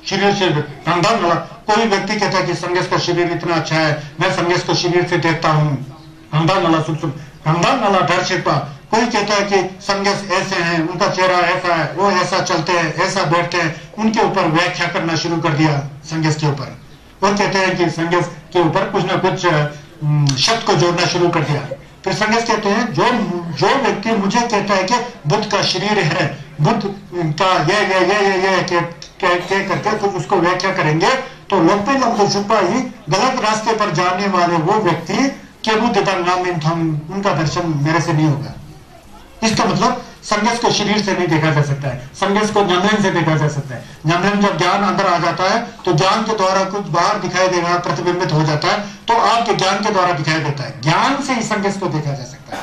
शरीर से कंगन नाला, कोई व्यक्ति कहता है कि संगस का शरीर इतना अच्छा है, मैं संगस को शरीर से देखता हूं, कंगन नाला सुखसुध, कंगन नाला दर्शित। कोई कहता है कि संगस ऐसे हैं, उनका चेहरा ऐसा है, वो ऐसा चलते हैं, ऐसा बैठते हैं, उनके ऊपर व्याख्या करना शुरू कर दिया संगस के ऊपर। वो कहते हैं कि संगस के ऊपर कुछ ना कुछ शब्द को जोड़ना शुरू कर दिया। फिर संगस कहते हैं जो व्यक्ति मुझे कहता है कि बुद्ध का शरीर है, बुद्ध का ये करके कुछ उसको व्याख्या करेंगे, तो लोग पे छुपा ही गलत रास्ते पर जाने वाले वो व्यक्ति के उनका दर्शन मेरे से नहीं होगा। इसका मतलब संगस को शरीर से नहीं देखा जा सकता है, संगस को न्यामलन से देखा जा सकता है। न्यामलन जब ज्ञान अंदर आ जाता है तो ज्ञान के द्वारा कुछ बाहर दिखाई देगा, प्रतिबिंबित हो जाता है, तो आपके ज्ञान के द्वारा दिखाई देता है। ज्ञान से ही संगस को देखा जा सकता है।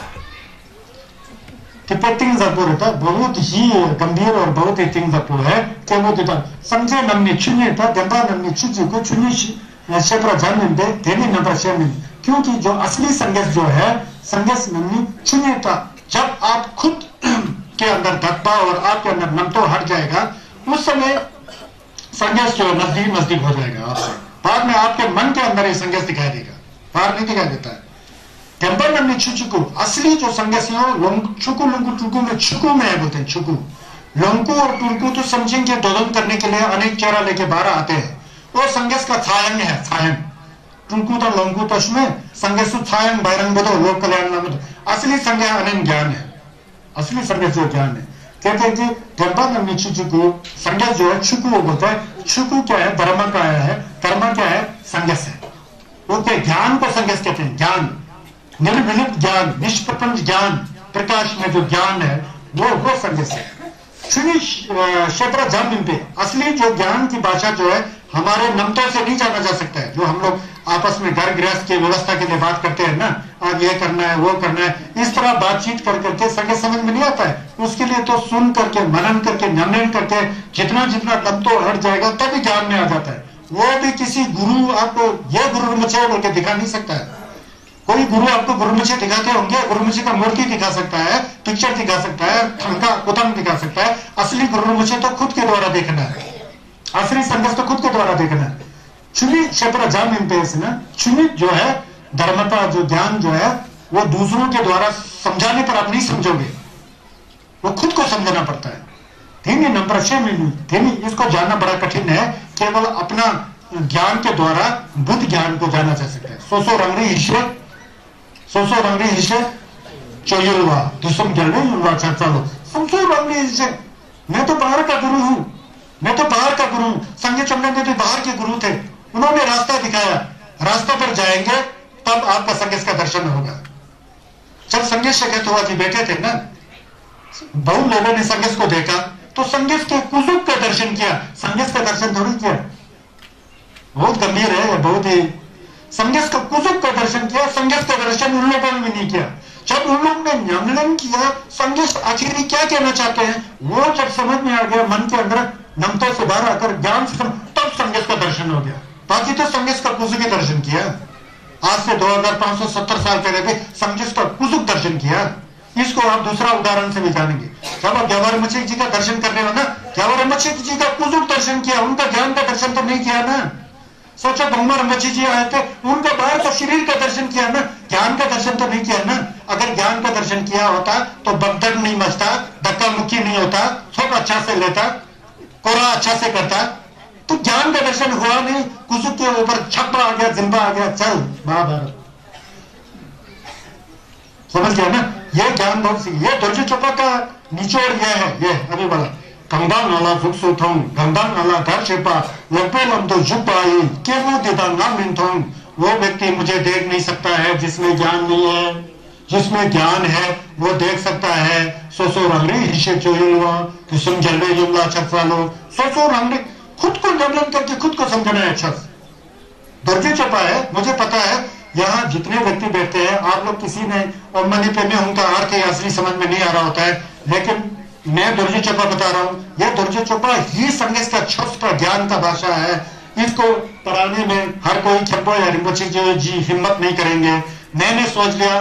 तिब्बती जपू रहता है, बहुत ही गंभीर और बहुत ही तिंग जपू है कि वो देता संजय नमनी चुनिए था दंबा नमनी चुजी को चुनी क्षेत्र जन्म दे देनी नंबर शेम। क्योंकि जो असली संगस जो है, संगस नमनी चुनिए था, जब आप खुद के अंदर धब्बा और आपके अंदर नमतो हट जाएगा, उस समय संगस जो नजदीक हो जाएगा आपसे। बाद में आपके मन के अंदर ही संगस दिखाई देगा, बाहर नहीं दिखाई देता है। टेम्पर नमनी छुचुकू, असली जो संगस है छुकू लुंकू टुकू में, छुकू में है बोलते हैं, छुकू लुंकू और टुकू तो समझेंगे दोलन करने के लिए अनेक चेहरा लेके बाहर आते हैं। वो संगस का छायंग है, छायंग टुंकू तो लंकू तो संगस छायंग बैरंग बदो लोक कल्याण नाम। असली संज्ञा अनंत ज्ञान है, असली संगस जो ज्ञान है। कहते हैं कि टेम्पर नमनी छुचुकू संगस जो है छुकू बोलता है। छुकू क्या है? धर्म का है, धर्म क्या है? संगस है। वो क्या ज्ञान को संगस कहते हैं, ज्ञान निर्विलिप्त ज्ञान, निष्प्रपंच ज्ञान, प्रकाश में जो ज्ञान है वो संगस है। क्षेत्र जान पे असली जो ज्ञान की भाषा जो है हमारे नमतों से नहीं जाना जा सकता है। जो हम लोग आपस में घर गृहस्थ की व्यवस्था के लिए बात करते हैं ना, आज ये करना है वो करना है, इस तरह बातचीत कर करके संगस समझ में नहीं आता है। उसके लिए तो सुन करके मनन करके नमन करके जितना नमतो हट जाएगा तभी ज्ञान में आ जाता है। वो भी किसी गुरु आपको ये गुरु मुझे बोल के दिखा नहीं सकता है। कोई गुरु आपको गुरुमुखी दिखाते होंगे, गुरुमुखी का मूर्ति दिखा सकता है, पिक्चर दिखा सकता है, ठंका कुतम दिखा सकता है। असली गुरुमुखी तो खुद के द्वारा देखना है, असली संगस तो खुद के द्वारा देखना है। चुनी क्षेत्र जान ना, चुनी जो है धर्मता जो ज्ञान जो है वो दूसरों के द्वारा समझाने पर आप नहीं समझोगे, वो खुद को समझना पड़ता है। धीमी नंबर 6 में धीमी, इसको जानना बड़ा कठिन है। केवल अपना ज्ञान के द्वारा बुद्ध ज्ञान को जाना जा सकता है। सोसो रंगरी ईश्वर सोसो रंगरी हिस्से चोयुलवा दुसम जलने युलवा चाचालो सोसो रंगरी हिस्से। मैं तो बाहर का गुरु हूं, मैं तो बाहर का गुरु हूं। संजय चंदन के तो बाहर के गुरु थे, उन्होंने रास्ता दिखाया, रास्ता पर जाएंगे तब आपका संगस का दर्शन होगा। जब संगस शकेत हुआ जी बैठे थे ना, बहुत लोगों ने संगस को देखा तो संगस के कुसुक का दर्शन किया, संगस का दर्शन थोड़ी किया। बहुत गंभीर है, बहुत ही संगस का कुसुक का दर्शन किया, संगस का दर्शन उन लोगों ने नहीं किया। जब उन लोगों ने न्यामलन किया संगस आखिर क्या कहना चाहते हैं, वो जब समझ में आ गया मन के अंदर नमतों से बाहर आकर ज्ञान से तब संगस का दर्शन हो गया। बाकी तो संगस का कुसुक दर्शन किया। आज से 2570 साल पहले भी संगस का कुसुक दर्शन किया। इसको आप दूसरा उदाहरण से भी जानेंगे। जब आप ग्यावर मछली जी का दर्शन करने हो ना, ग्यावर मछली जी का कुसुक दर्शन किया, उनका ज्ञान का दर्शन तो नहीं किया ना। सोचो भगवान मच्छी जी आए थे, उनका बाहर तो शरीर का दर्शन किया ना, ज्ञान का दर्शन तो नहीं किया ना। अगर ज्ञान का दर्शन किया होता तो बगदड़ नहीं मचता, धक्का मुक्की नहीं होता, सब अच्छा से लेता, कोरा अच्छा से करता। तो ज्ञान का दर्शन हुआ नहीं, कुसुक के ऊपर छप्पा आ गया, जिंबा आ गया, चल महाभारत। समझ गया ना? ये ज्ञान बहुत सी, ये दुर्ज चोपा का निचोड़ यह है, ये अभी वाला गंगा नाला फुक्सु थों गंगा नाला धर छिपा लपे लंदो जुप आई के वो देता ना मिन थों। वो व्यक्ति मुझे देख नहीं सकता है जिसमें ज्ञान नहीं है। जिसमें ज्ञान है वो देख सकता है। सोसो रंगरी हिस्से चोयुआ कि समझले युमला छफालो सोसो रंगरी खुद को डेवलप करके खुद को समझना है। अच्छा दर्जे छपा है, मुझे पता है यहाँ जितने व्यक्ति बैठते हैं आप लोग किसी ने और मनी पे में उनका अर्थ असली समझ में नहीं आ रहा होता है, लेकिन मैं दुर्जे चोपा बता रहा हूँ। यह दुर्जे चोपा ही संगीत का छुप का ज्ञान का भाषा है। इसको पढ़ाने में हर कोई छप्पो या रिम्पोची जी हिम्मत नहीं करेंगे। मैंने सोच लिया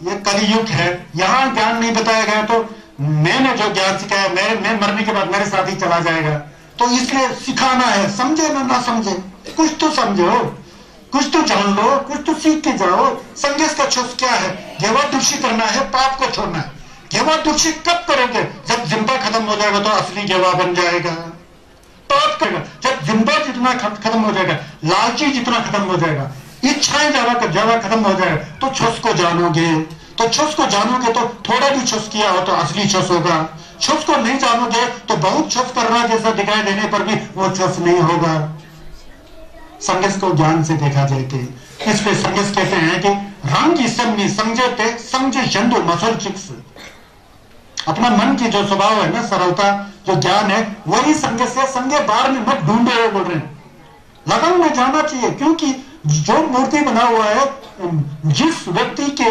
ये कलयुग है, यहाँ ज्ञान नहीं बताया गया तो मैंने जो ज्ञान सिखाया मैं मरने के बाद मेरे साथ ही चला जाएगा, तो इसलिए सिखाना है। समझे ना समझे कुछ तो समझो, कुछ तो जान लो, कुछ तो सीख के जाओ। संगीत का छुप क्या है? घेवा दुष्टी करना है, पाप को छोड़ना है। घेवा दुष्टी कब करोगे? जब जिंदा खत्म हो जाएगा तो असली घेवा बन जाएगा। पाप करेगा जब जिंदा जितना खत्म हो जाएगा, लालची जितना खत्म हो जाएगा, इच्छाएं ज्यादा खत्म हो जाएगा, तो छुस को जानोगे। तो छुस को जानोगे तो थोड़ा भी छुस किया हो तो असली छुस होगा। छुस को नहीं जानोगे तो बहुत छुस करना जैसा दिखाई देने पर भी वो छुस नहीं होगा। संगीत को ज्ञान से देखा जाए थे। इस पे संगीत कहते हैं कि रंग समझे समझे जंदु मसल चिक्स। अपना मन की जो स्वभाव है ना, सरलता जो ज्ञान है, वही संगीत से संगे बाहर में मत ढूंढे हुए बोल रहे हैं। लगन में जाना चाहिए, क्योंकि जो मूर्ति बना हुआ है, जिस व्यक्ति के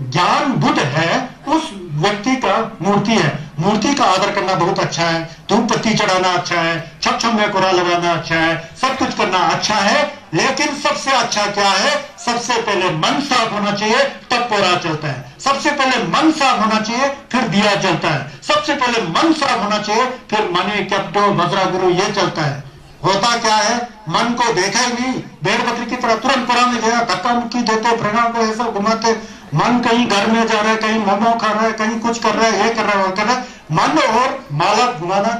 ज्ञान बुद्ध है उस व्यक्ति का मूर्ति है। मूर्ति का आदर करना बहुत अच्छा है, धूप पत्ती चढ़ाना अच्छा है, छम में कुरा लगाना अच्छा है, सब कुछ करना अच्छा है। लेकिन सबसे अच्छा क्या है? सबसे पहले मन साफ होना चाहिए, तब कोरा चलता है। सबसे पहले मन साफ होना चाहिए, फिर दिया चलता है। सबसे पहले मन साफ होना चाहिए, फिर मनी कैप्टो वज्रा गुरु ये चलता है। होता क्या है? मन को देखा ही नहीं, भेड़ बकरी की तरह तुरंत कोरा में गया, धक्का मुक्की देते, प्रेरणा को ऐसा घुमाते। मन कहीं घर में जा रहा है, कहीं मोमो खा रहा है, कहीं कुछ कर रहा है, ये कर रहा है, वो कर रहा है। मन और माला घुमाना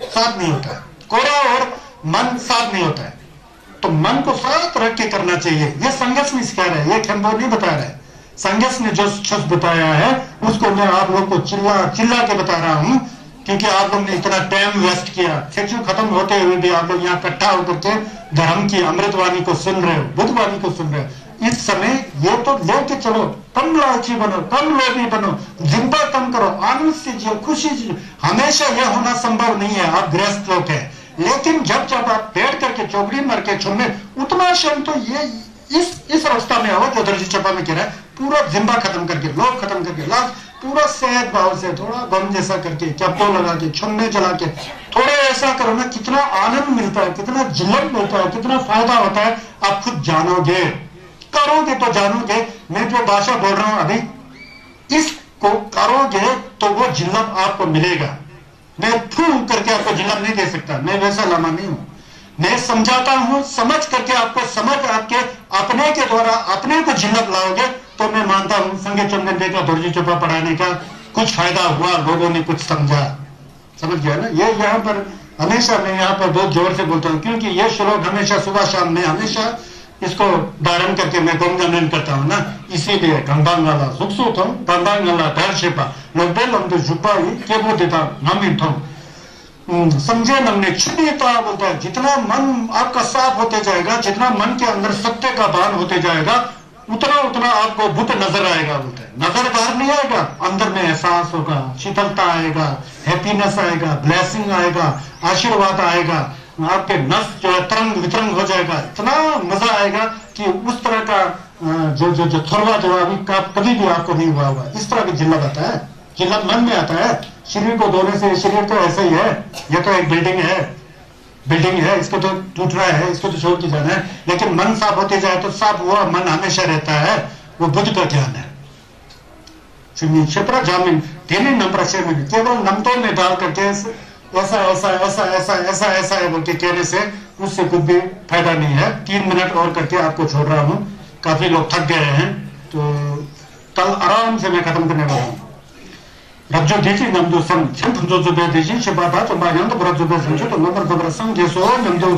साथ नहीं होता है, कोरा और मन साथ नहीं होता है। तो मन को साथ रख के करना चाहिए। ये संघर्ष नहीं सिखा रहा है, ये खेम्बो नहीं बता रहा है। संघर्ष ने जो शब्द बताया है उसको मैं आप लोग को चिल्ला के बता रहा हूं, क्योंकि आप लोग ने इतना टाइम वेस्ट किया। सेक्शन खत्म होते हुए भी आप लोग यहाँ इकट्ठा होकर के धर्म की अमृतवाणी को सुन रहे हो, बुद्धवाणी को सुन रहे हो। इस समय ये तो लेके चलो, कम लालची बनो, कम लोभी बनो, जिंदा कम करो, आनंद से जियो, खुशी जियो। हमेशा यह होना संभव नहीं है, आप गृहस्थ लोग हैं। लेकिन जब आप बैठ करके चौकड़ी मर के छोड़ने उतना क्षण तो ये इस अवस्था में आओ जो दर्जी चपा में कह रहा है, पूरा जिंदा खत्म करके, लोभ खत्म करके, लाभ पूरा सहज भाव से थोड़ा गम जैसा करके, चप्पो लगा के, छुन्ने चला के थोड़ा ऐसा करो ना, कितना आनंद मिलता है, कितना जिल्लत मिलता है, कितना फायदा होता है, आप खुद जानोगे। करोगे तो जानोगे। मैं जो भाषा बोल रहा हूं अभी, इसको करोगे तो वो जिल्लत आपको मिलेगा। मैं फूल करके आपको जिल्लत नहीं दे सकता, मैं वैसा लामा नहीं हूं। मैं समझाता हूं, समझ करके आपको समझ आपके अपने के द्वारा अपने को जिल्लत लाओगे तो मैं मानता हूं संगे चंदन का दुर्जी चुपा पढ़ाने का कुछ फायदा हुआ, लोगों ने कुछ समझा। समझ गया ना? ये यहाँ पर हमेशा मैं यहाँ पर बहुत जोर से बोलता हूँ, क्योंकि ये श्लोक हमेशा सुबह शाम में हमेशा इसको धारण करके मैं गुणगान करता हूँ ना, इसीलिए गंगांगला सुखसुत हूँ, गंगांगला दर्शिपा लंबे लंबे जुब्बा ही के वो देता नमित हूँ। समझे नमने क्षुणीयता बोलता है। जितना मन आपका साफ होते जाएगा, जितना मन के अंदर सत्य का भान होते जाएगा, उतना उतना आपको बुद्ध नजर आएगा। बोलता है नजर बाहर नहीं आएगा, अंदर में एहसास होगा, शीतलता आएगा, हैप्पीनेस आएगा, ब्लेसिंग आएगा, आशीर्वाद आएगा, आपके नस जो है तरंग वितरंग हो जाएगा। इतना मजा आएगा कि उस तरह का जो थोड़ा जो अभी कभी भी आपको नहीं हुआ होगा। इस तरह की जिल्लत आता है, जिल्लत मन में आता है। शरीर को धोने से, शरीर तो ऐसा ही है, ये तो एक बिल्डिंग है, इसको तो टूट रहा है, इसको तो छोड़ के जाना है। लेकिन मन साफ होते जाए तो साफ हुआ मन हमेशा रहता है। वो बुद्ध का ज्ञान है। क्षिप्रा जामिन तेने नंबर से में केवल नमतों में डाल करके ऐसा है बोल के कहने से उससे कुछ भी फायदा नहीं है। 3 मिनट और करके आपको छोड़ रहा हूं, काफी लोग थक गए हैं, तो कल आराम से मैं खत्म करने वाला हूं। रज्जो दीजिए नमदो संग छंदो जुबे दीजिए शबाता तो बायंत ब्रजुबे समझो तो नंबर खबर संग जैसो नमदो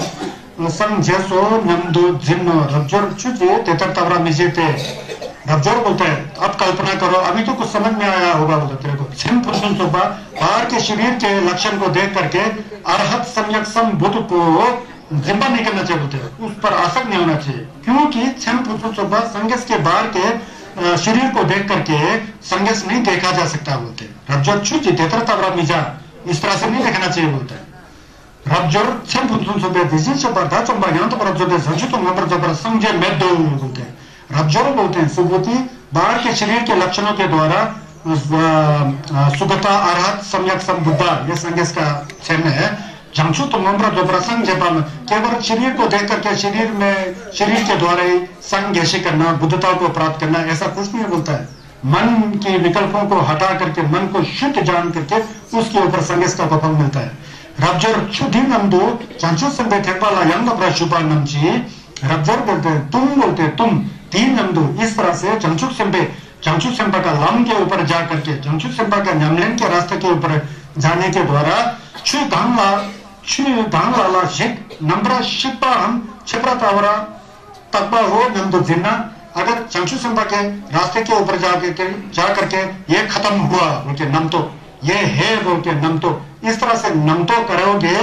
संग जैसो नमदो जिन्नो रज्जो चुजे तेतर तवरा मिजेते। रज्जो बोलते हैं अब कल्पना करो, अभी तो कुछ समझ में आया होगा बोलते तेरे को। छिन पुरुषों सुबह बाहर के शरीर के लक्षण को देख करके अरहत सम्यक सम बुद्ध को जिम्मा नहीं करना चाहिए, बोलते उस पर आसक्त नहीं होना चाहिए। क्योंकि छिन पुरुषों सुबह संगस के बाहर के शरीर को देख करके संगेस नहीं देखा जा सकता बोलते हैं। रब्जोर छुची तेतर तबरा मिजा इस तरह से नहीं देखना चाहिए बोलते हैं। रब्जोर छम फुंसुन सुबह दिजी चबरदा चंबा यहाँ तो पर जो दे संचु तो नंबर जो पर संजय में दो बोलते हैं। रब्जोर बोलते हैं सुबुति बाहर के शरीर के लक्षणों के द्वारा सुगता अरहत सम्यक संबुद्धा ये संगेस का छेम है। जंचु तो नंबर जो पर संजय पाम केवल शरीर को देख करके शरीर के द्वारा ही संगेशी करना बुद्धता को प्राप्त करना ऐसा कुछ नहीं बोलता है। मन के विकल्पों को हटा करके मन को शुद्ध जान करके उसके ऊपर संगेश का फल मिलता है। रब्जोर छुधी नंदो चंचु संबे थेपाला यंग प्रशुपा नमची रब्जोर बोलते हैं तुम तीन नंदो इस तरह से चंचु संबा का लम के ऊपर जा करके चंचु संबा का नमलेन के रास्ते के ऊपर जाने के द्वारा छु धांगला शिक नंबरा शिपा हम छिपरा तावरा तकबा हो नंदो जिन्ना अगर चंचु संबा के रास्ते के ऊपर जा करके ये खत्म हुआ बोल के नम तो ये है बोल के नम तो इस तरह से नम तो करोगे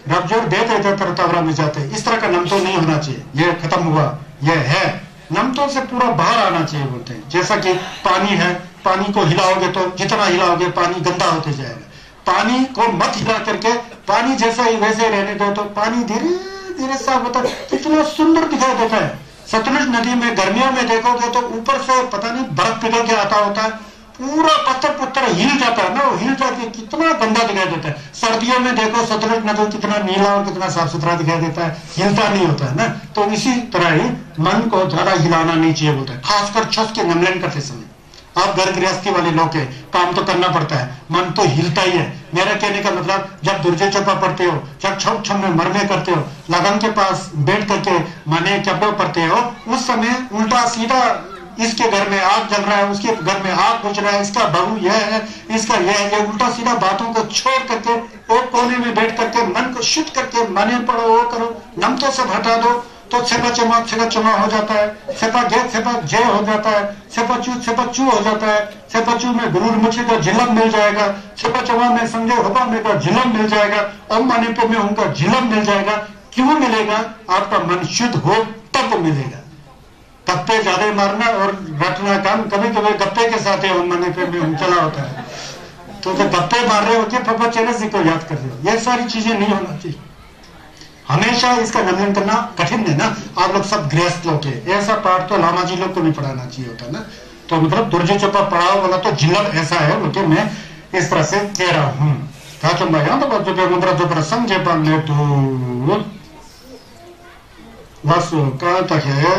रब्जोर देते तरतावरा में जाते इस तरह का नम तो नहीं होना चाहिए। ये खत्म हुआ ये है नम तो से पूरा बाहर आना चाहिए बोलते हैं। जैसा कि पानी है पानी को हिलाओगे तो जितना हिलाओगे पानी गंदा होते जाएगा। पानी को मत हिला करके पानी जैसा ही वैसे रहने दो तो पानी धीरे धीरे साफ होता है। कितना सुंदर दिखाई देता है। सतलुज नदी में गर्मियों में देखोगे तो ऊपर से पता नहीं बर्फ पिघल के आता होता है पूरा पत्थर हिल जाता है ना वो हिल जाके कितना गंदा दिखाई देता है। सर्दियों में देखो सतलुज नदी कितना नीला और कितना साफ सुथरा दिखाई देता है हिलता नहीं होता है ना। तो इसी तरह ही मन को ज्यादा हिलाना नहीं चाहिए बोलता है। खासकर छस के नमलन करते समय आप घर गृहस्थी वाले लोग के काम तो करना पड़ता है मन तो हिलता ही है। मेरा कहने का मतलब जब दुर्जय चौपा पढ़ते हो जब छप छम में मरमे करते हो लगन के पास बैठ करके माने चप्पो पढ़ते हो उस समय उल्टा सीधा इसके घर में आग जल रहा है उसके घर में आग बुझ रहा है इसका बहू यह है इसका यह है ये उल्टा सीधा बातों को छोड़ करके वो कोने में बैठ करके मन को शुद्ध करके माने पढ़ो वो करो नमतो सब हटा दो तो छेपा चमा हो जाता है। छेपा जय हो जाता है। छेपा चू हो जाता है। छेपा चू में गुरूर मुझे का झिलम मिल जाएगा। छेपा चमा में संजय होगा में का झिलम मिल जाएगा। ओम माने पे में उनका झिलम मिल जाएगा। क्यों मिलेगा आपका मन शुद्ध हो तब मिलेगा। गप्पे ज्यादा मारना और रटना काम कभी कभी गप्पे के साथ है माने पे में चला होता है। तो जब गप्पे मार रहे होते पापा चेहरे जी को याद कर रहे हो ये सारी चीजें नहीं होना चाहिए। हमेशा इसका नमन करना कठिन है ना। आप लोग सब गृहस्थ लोग है ऐसा पाठ तो लामा जी लोग को नहीं पढ़ाना चाहिए होता ना। तो मतलब दुर्जय चौपा पढ़ाओ बोला तो जिलम ऐसा है बोलते मैं इस तरह से कह रहा हूँ। समझे पाने तो बस कहा तक है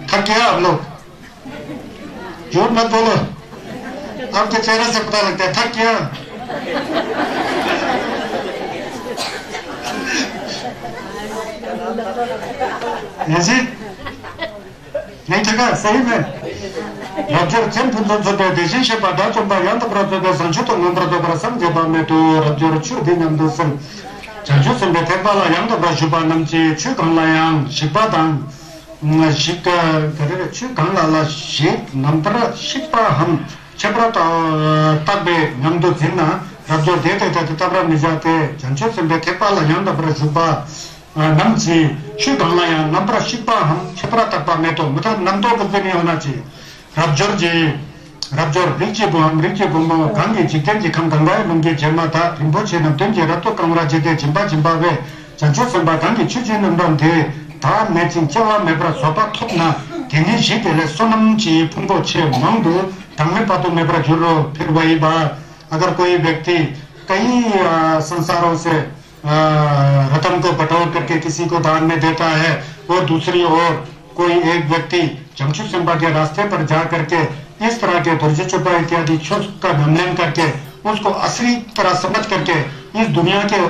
थक गया आप लोग झूठ मत बोलो आपके चेहरे से पता लगता है थक गया। ऐसे नहीं थका सही में रब्जोर छम फुंसुन सुबह दिजी शब्दा चंबा यहाँ तो प्रजोद संचुत नंबर दो प्रसंग जब में तो रब्जोर छु दिन हम दोसन चंचु संबे थेपाला यहाँ तो प्रशुपा नमची छु कंलायांग शिपादांग शिक करे छु कंलाला शिक नंबर शिपा हम छपरा तबे नंदो जिन्ना रब्जोर देते थे तबरा निजाते चंचु संबे थेपाला यहाँ तो प्रशुपा नमची छु कंलायांग नंबर शिपा हम छपरा तबा में तो मतलब नंदो कुछ नहीं होना चाहिए। रब्जोर रिचे बुम गांगी जिक्तन जिखम गंगाए लुंगी जेमाता रिंपोचे नमतन जे रतो कमरा जेते जिंबा वे चंचो संबा गांगी छुजे नंदन थे धा मैचिंग चवा मेब्रा सोपा थुपना तेनी शिकेले सोनम जी फुंपोचे मंगदो तंगे पातो मेब्रा जुरो फिर वही बात अगर कोई व्यक्ति कई संसारों से रतन को बटोर करके किसी को दान में देता है और दूसरी ओर कोई एक व्यक्ति चंचु संबा के रास्ते पर जा करके इस तरह के दुर्जय चौपा इत्यादि छुप का नमन करके उसको असली तरह समझ करके इस दुनिया के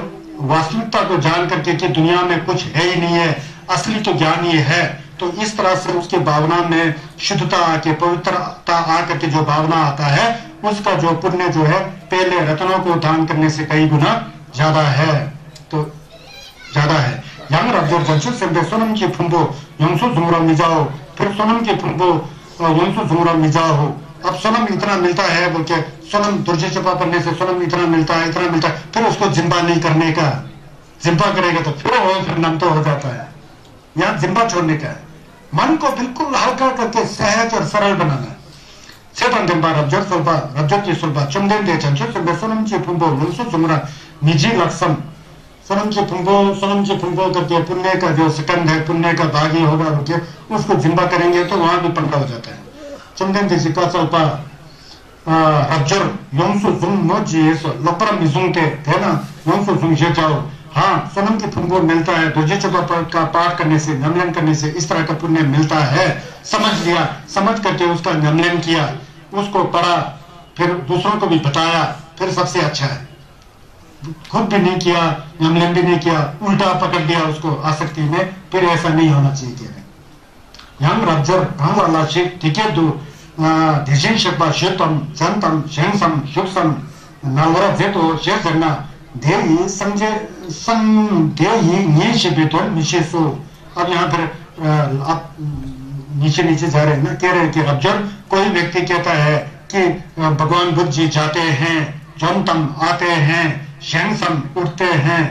वास्तविकता को जान करके कि दुनिया में कुछ है ही नहीं है असली तो ज्ञान ये है तो इस तरह से उसकी भावना में शुद्धता आके पवित्रता आकर के जो भावना आता है उसका जो पुण्य जो है पहले रत्नों को दान करने से कई गुना ज्यादा है। तो ज्यादा है यहाँ रब्जोर चंचु संबे सोनम की फुंबो यंसु झुमरा मिजाओ फिर सोनम की फुंबो यंसु झुमरा मिजाओ। अब सोनम इतना मिलता है बोल के सोनम दुर्जय चौपा पढ़ने से सोनम इतना मिलता है फिर उसको जिम्बा नहीं करने का जिम्बा करेगा तो फिर नम तो हो जाता है। यहाँ जिम्बा छोड़ने का है मन को बिल्कुल हल्का करके सहज और सरल बनाना है। 세단 덴바 랍저 솔바 랍저티 솔바 점된데 전체 솔바 소놈지 풍보 론소 जुमरा निजी लक्षण सोनमजी फुंबो करके पुण्य का जो सेकंड है, पुण्य का भागी होगा रुके उसको जिम्बा करेंगे तो वहां भी पंखा हो जाता है। चंदन देसी का चलपा रब्जर योंसु जुम मोजी ऐसा लपरा मिजुंगते है ना, योंसु जुम जे जाओ। हाँ, सोनम की फुंबो मिलता है, दुर्जे चौपा का पाठ करने से, नमलन करने से इस तरह का पुण्य मिलता है। समझ लिया, समझ करके उसका नमलन किया, उसको पढ़ा, फिर दूसरों को भी बताया, फिर सबसे अच्छा है। खुद भी नहीं किया, नमलन भी नहीं किया, उल्टा पकड़ दिया उसको आसक्ति में, फिर ऐसा नहीं होना चाहिए। yang rabjor kangwa la shik tike du deshin shekpa shetam jantam shensam shuksam nalwara zeto shesena देही समझे देही नीचे बेतौर नीचे सो। अब यहाँ पर आप नीचे नीचे जा रहे हैं ना, कह रहे हैं कि अब जब कोई व्यक्ति कहता है कि भगवान बुद्ध जी जाते हैं, जौनतम आते हैं, शैंसम उठते हैं,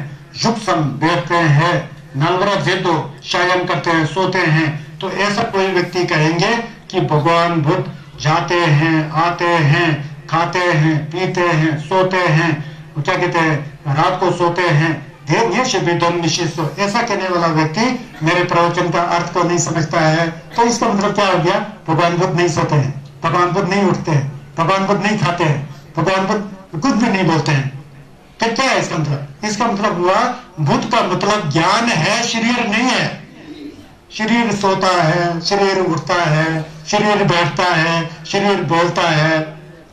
जुक्सम बैठते हैं, नलवरा जेदो शयन करते हैं, सोते हैं, तो ऐसा कोई व्यक्ति कहेंगे कि भगवान बुद्ध जाते हैं, आते हैं, खाते हैं, पीते हैं, सोते हैं, क्या कहते हैं, रात को सोते हैं, ऐसा कहने वाला व्यक्ति मेरे प्रवचन का अर्थ को नहीं समझता है। तो इसका मतलब क्या हो गया? भगवान बुद्ध नहीं सोते हैं, भगवान बुद्ध नहीं उठते हैं, भगवान बुद्ध नहीं खाते हैं, भगवान बुद्ध कुछ भी नहीं बोलते हैं। तो क्या है इसका मतलब? इसका मतलब हुआ बुद्ध का मतलब ज्ञान है, शरीर नहीं है। शरीर सोता है, शरीर उठता है, शरीर बैठता है, शरीर बोलता है,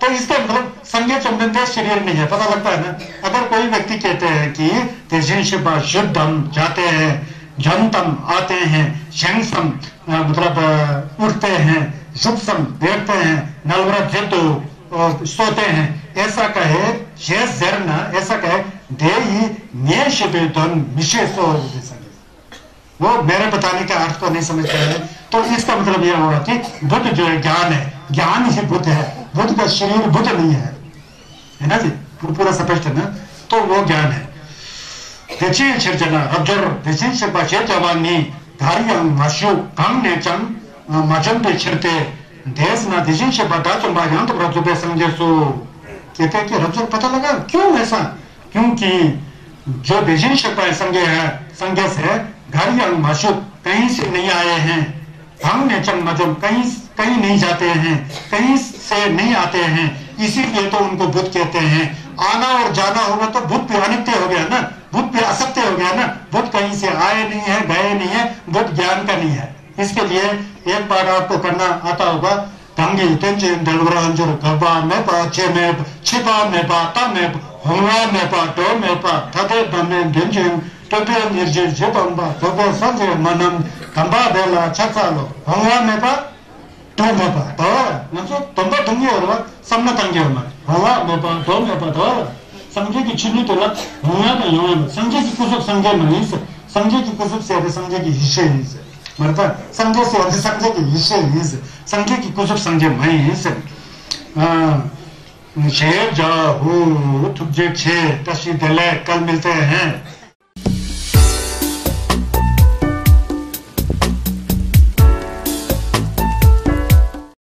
तो इसका मतलब संज्ञा संबंधित शरीर नहीं है। पता लगता है ना? अगर कोई व्यक्ति कहते हैं कि तेजिंशिपा शुद्धम जाते हैं, जंतम आते हैं, शंसम मतलब उठते हैं, सुप्सम बैठते हैं, नलवरा जेतो सोते हैं, ऐसा कहे शेषना, ऐसा कहे देही नियशिपेतन विशेषो, वो मेरे बताने का अर्थ को नहीं समझते हैं। तो इसका मतलब यह होगा कि बुद्ध जो है ज्ञान है, ज्ञान ही बुद्ध है, बुद्ध का शरीर बुद्ध नहीं है ना जी, पूरा स्पष्ट है ना? तो वो ज्ञान है। 대체 실제나 랍저 대신 실바체 자반이 다리양 마쇼 강내장 마전배 칠때 देशना देशिन से बता तो बाजान तो रब्जो पे समझे सो कहते हैं कि रब्जो पता लगा क्यों ऐसा? क्योंकि जो देशिन से पाए संगे है, संगे से घर या माशुक कहीं से नहीं आए हैं, हम ने चंग मजम कहीं नहीं जाते हैं, कहीं से नहीं आते हैं, इसीलिए तो उनको बुद्ध कहते हैं। आना और जाना होगा तो बुद्ध पे अनित्य हो गया ना, बुद्ध पे असत्य हो गया ना। बुद्ध कहीं से आए नहीं है, गए नहीं है, बुद्ध ज्ञान का नहीं है। इसके लिए एक बार आपको करना आता होगा, तंगी तेंजिन दलवरा अंजुर गबा में पा चे में छिपा में पा ता में हुआ में पा टो में पा थदे बने दिंजिन टोपे निर्जिन जेतंबा टोपे संजे मनम कंबा बेला छकालो हुआ में पा टो में पा तो मतलब तंबा तंगी और सम्ना तंगी और हुआ में पा टो में पा तो संजय की छिनी तो लग हुआ में हुआ में संजय की कुछ संजय नहीं से, संजय की कुछ से संजय की हिस्से नहीं से मतलब संजय से अधिक संजय की हिस्से नहीं से, संजय की कुछ संजय नहीं से। शेर जाहू तुझे छे तशी दिले कल मिलते हैं।